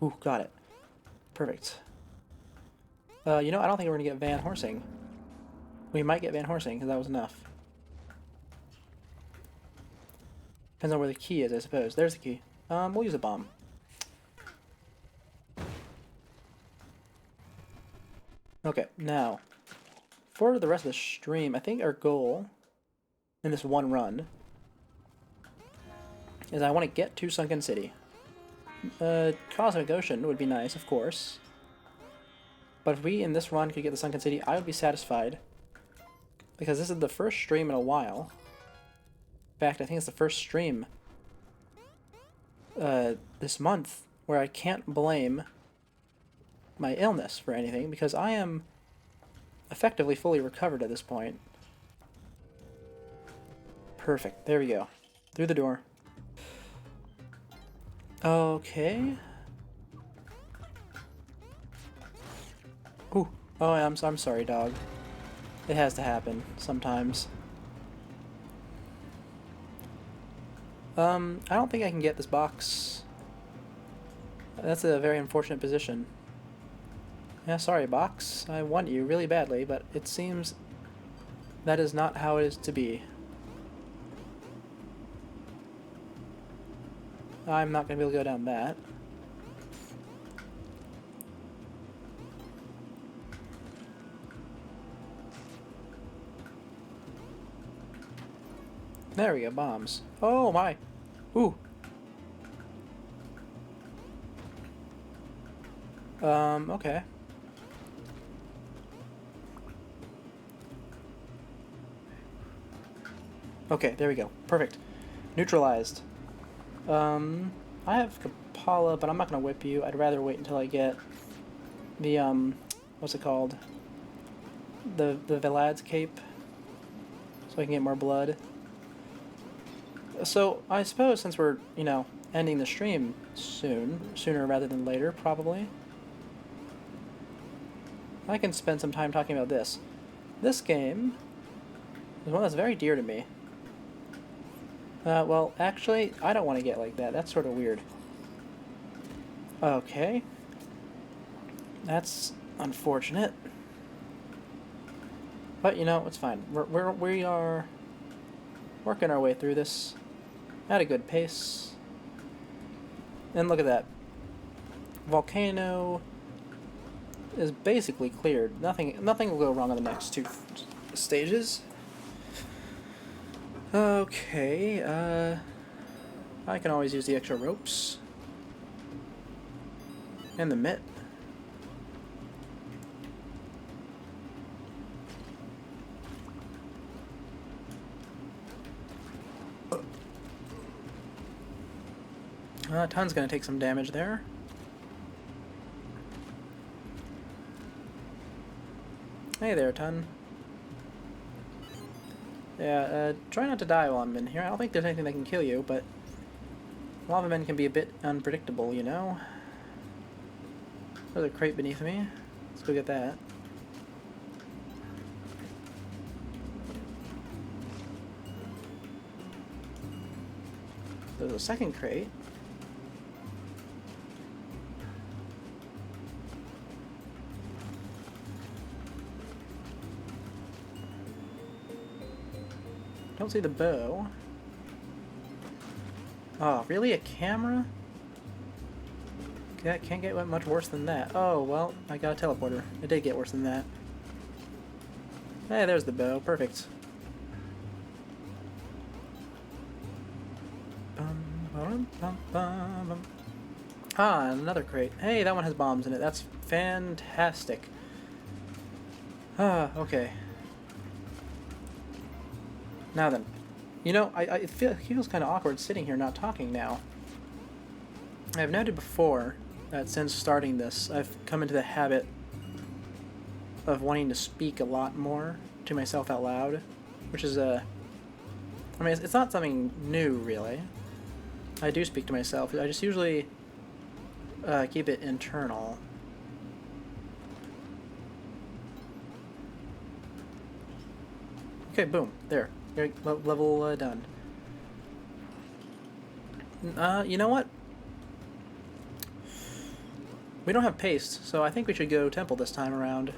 Ooh, got it. Perfect. You know, I don't think we're gonna get Van horsing. We might get Van Horsing, because that was enough. Depends on where the key is, I suppose. There's the key. We'll use a bomb. Okay, now, for the rest of the stream, I think our goal in this one run is I want to get to Sunken City. Cosmic Ocean would be nice, of course. But if we, in this run, could get the Sunken City, I would be satisfied. Because this is the first stream in a while. In fact, I think it's the first stream this month where I can't blame my illness for anything, because I am effectively fully recovered at this point. Perfect. There we go. Through the door. Okay. Ooh. Oh, I'm sorry, dog. It has to happen sometimes. I don't think I can get this box. That's a very unfortunate position. Yeah, sorry, box. I want you really badly, but it seems that is not how it is to be. I'm not going to be able to go down that. There we go, bombs. Oh my! Ooh! Okay. Okay, there we go. Perfect. Neutralized. I have Kapala, but I'm not gonna whip you. I'd rather wait until I get the, what's it called? The Velad's cape. So I can get more blood. So, I suppose since we're, you know, ending the stream sooner rather than later, probably, I can spend some time talking about this. This game is one that's very dear to me. Well, actually, I don't want to get like that. That's sort of weird. Okay. That's unfortunate. But, you know, it's fine. We are working our way through this at a good pace. And look at that. Volcano is basically cleared. Nothing will go wrong on the next two stages. Okay, I can always use the extra ropes. And the mitt. Ton's gonna take some damage there. Hey there, Ton. Yeah, try not to die while I'm in here. I don't think there's anything that can kill you, but lava men can be a bit unpredictable, you know? There's a crate beneath me. Let's go get that. There's a second crate. Don't see the bow. Oh, really? A camera? That can't get much worse than that. Oh, well, I got a teleporter. It did get worse than that. Hey, there's the bow. Perfect. Ah, another crate. Hey, that one has bombs in it. That's fantastic. Ah, okay. Now then. You know, it feels kind of awkward sitting here not talking now. I've noted before that since starting this, I've come into the habit of wanting to speak a lot more to myself out loud, which is I mean, it's not something new, really. I do speak to myself. I just usually keep it internal. Okay, boom. There. Level done. You know what? We don't have paste, so I think we should go temple this time around.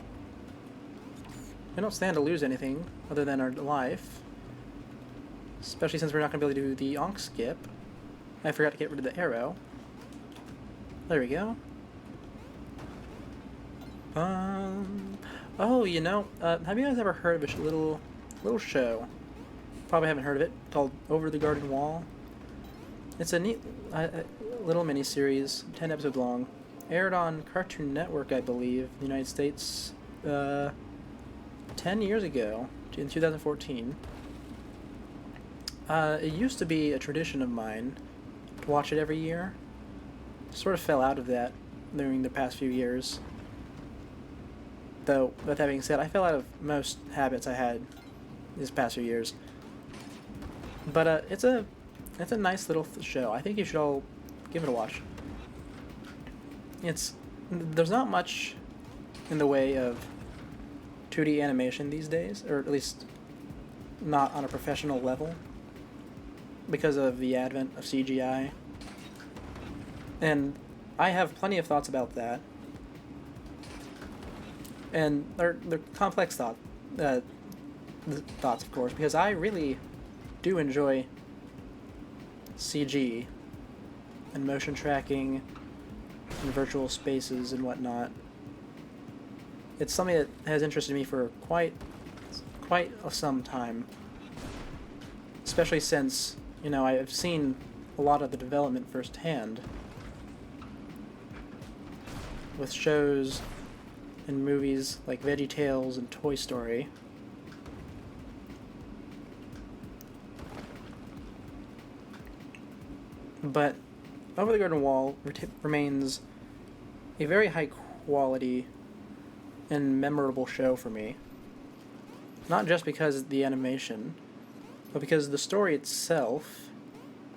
We don't stand to lose anything other than our life. Especially since we're not going to be able to do the Onk skip. I forgot to get rid of the arrow. There we go. Oh, you know, have you guys ever heard of a little show? Probably haven't heard of it. Called Over the Garden Wall. It's a neat little mini-series, 10 episodes long. Aired on Cartoon Network, I believe, in the United States, 10 years ago, in 2014. It used to be a tradition of mine to watch it every year. Sort of fell out of that during the past few years. Though, with that being said, I fell out of most habits I had these past few years. But it's a nice little show. I think you should all give it a watch. There's not much in the way of 2D animation these days, or at least not on a professional level, because of the advent of CGI. And I have plenty of thoughts about that. And they're complex thoughts, of course, because I really do enjoy CG and motion tracking and virtual spaces and whatnot. It's something that has interested me for quite some time, especially since, you know, I've seen a lot of the development firsthand with shows and movies like VeggieTales and Toy Story. But Over the Garden Wall remains a very high quality and memorable show for me. Not just because of the animation, but because the story itself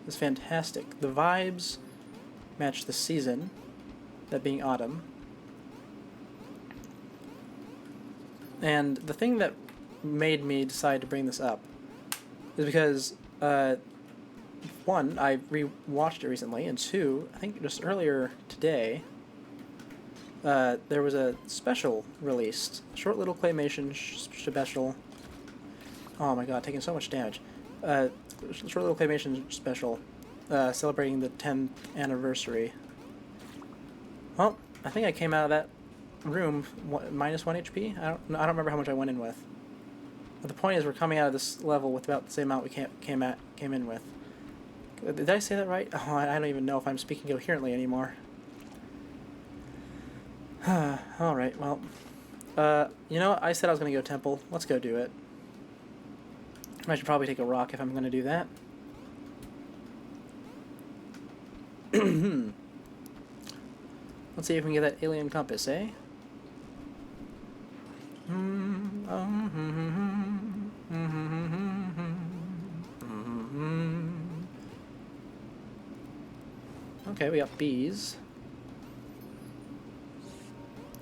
is fantastic. The vibes match the season, that being autumn. And the thing that made me decide to bring this up is because, one, I re-watched it recently, and two, I think just earlier today, there was a special released, short little claymation special. Oh my god, taking so much damage. Short little claymation special, celebrating the 10th anniversary. Well, I think I came out of that room minus 1 HP. I don't remember how much I went in with. But the point is, we're coming out of this level with about the same amount we came in with. Did I say that right? Oh, I don't even know if I'm speaking coherently anymore. Alright, well. You know what? I said I was going to go temple. Let's go do it. I should probably take a rock if I'm going to do that. Let's see if we can get that alien compass, eh? Okay, we got bees.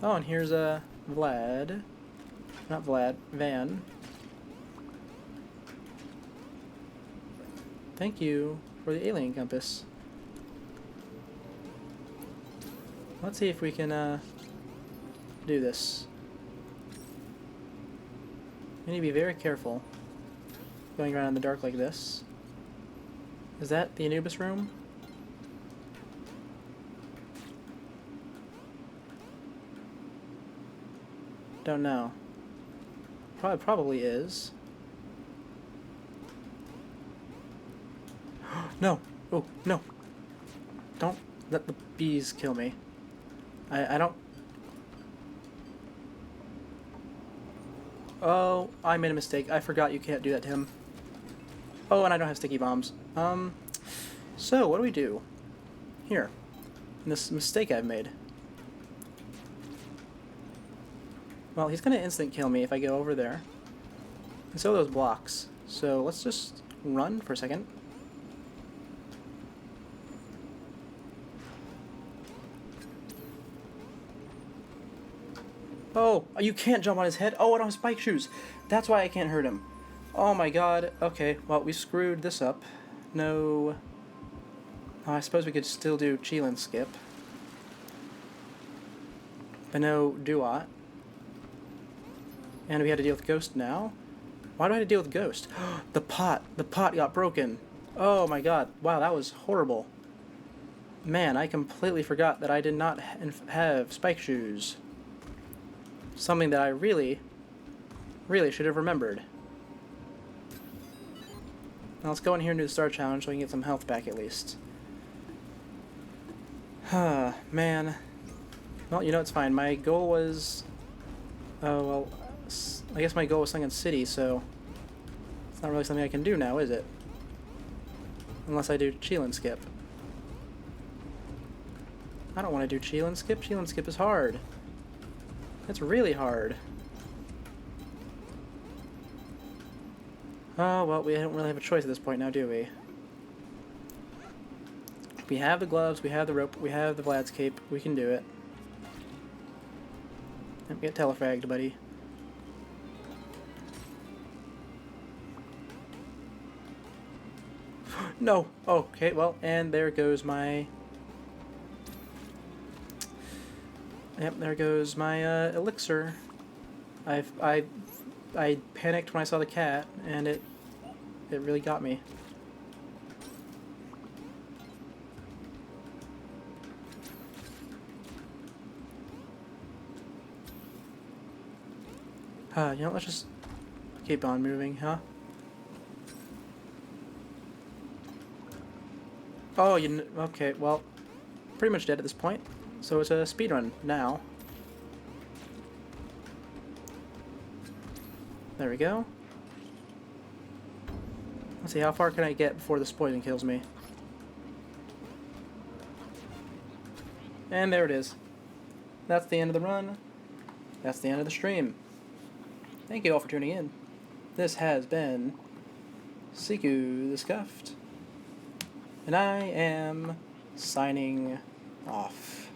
Oh, and here's Vlad. Not Vlad, Van. Thank you for the alien compass. Let's see if we can do this. We need to be very careful going around in the dark like this. Is that the Anubis room? Don't know. Probably is. No! Oh, no! Don't let the bees kill me. I don't... Oh, I made a mistake. I forgot you can't do that to him. Oh, and I don't have sticky bombs. So, what do we do? Here. This mistake I've made. Well, he's gonna instant kill me if I go over there. And so are those blocks. So, let's just run for a second. Oh, you can't jump on his head. Oh, I don't have spike shoes. That's why I can't hurt him. Oh my god. Okay, well, we screwed this up. No... Oh, I suppose we could still do Cheelin skip. But no Duat. And we had to deal with Ghost now? Why do I have to deal with Ghost? The pot! The pot got broken! Oh my god. Wow, that was horrible. Man, I completely forgot that I did not have spike shoes. Something that I really should have remembered. Now let's go in here and do the Star Challenge so we can get some health back at least. Man. Well, you know, it's fine. My goal was... Oh, well, I guess my goal was Sunken City, so... It's not really something I can do now, is it? Unless I do Cheelin Skip. I don't want to do Cheelin Skip. Cheelin Skip is hard. It's really hard. Oh, well, we don't really have a choice at this point now, do we? We have the gloves, we have the rope, we have the Vlad's cape. We can do it. Yep, get telefragged, buddy. No! Oh, okay, well, and there goes my... Yep, there goes my elixir. I panicked when I saw the cat, and it really got me. You know, let's just keep on moving, huh? Oh, okay, well, pretty much dead at this point. So it's a speedrun now. There we go. Let's see, how far can I get before this poison kills me? And there it is. That's the end of the run. That's the end of the stream. Thank you all for tuning in. This has been Siku the Scuffed. And I am signing off.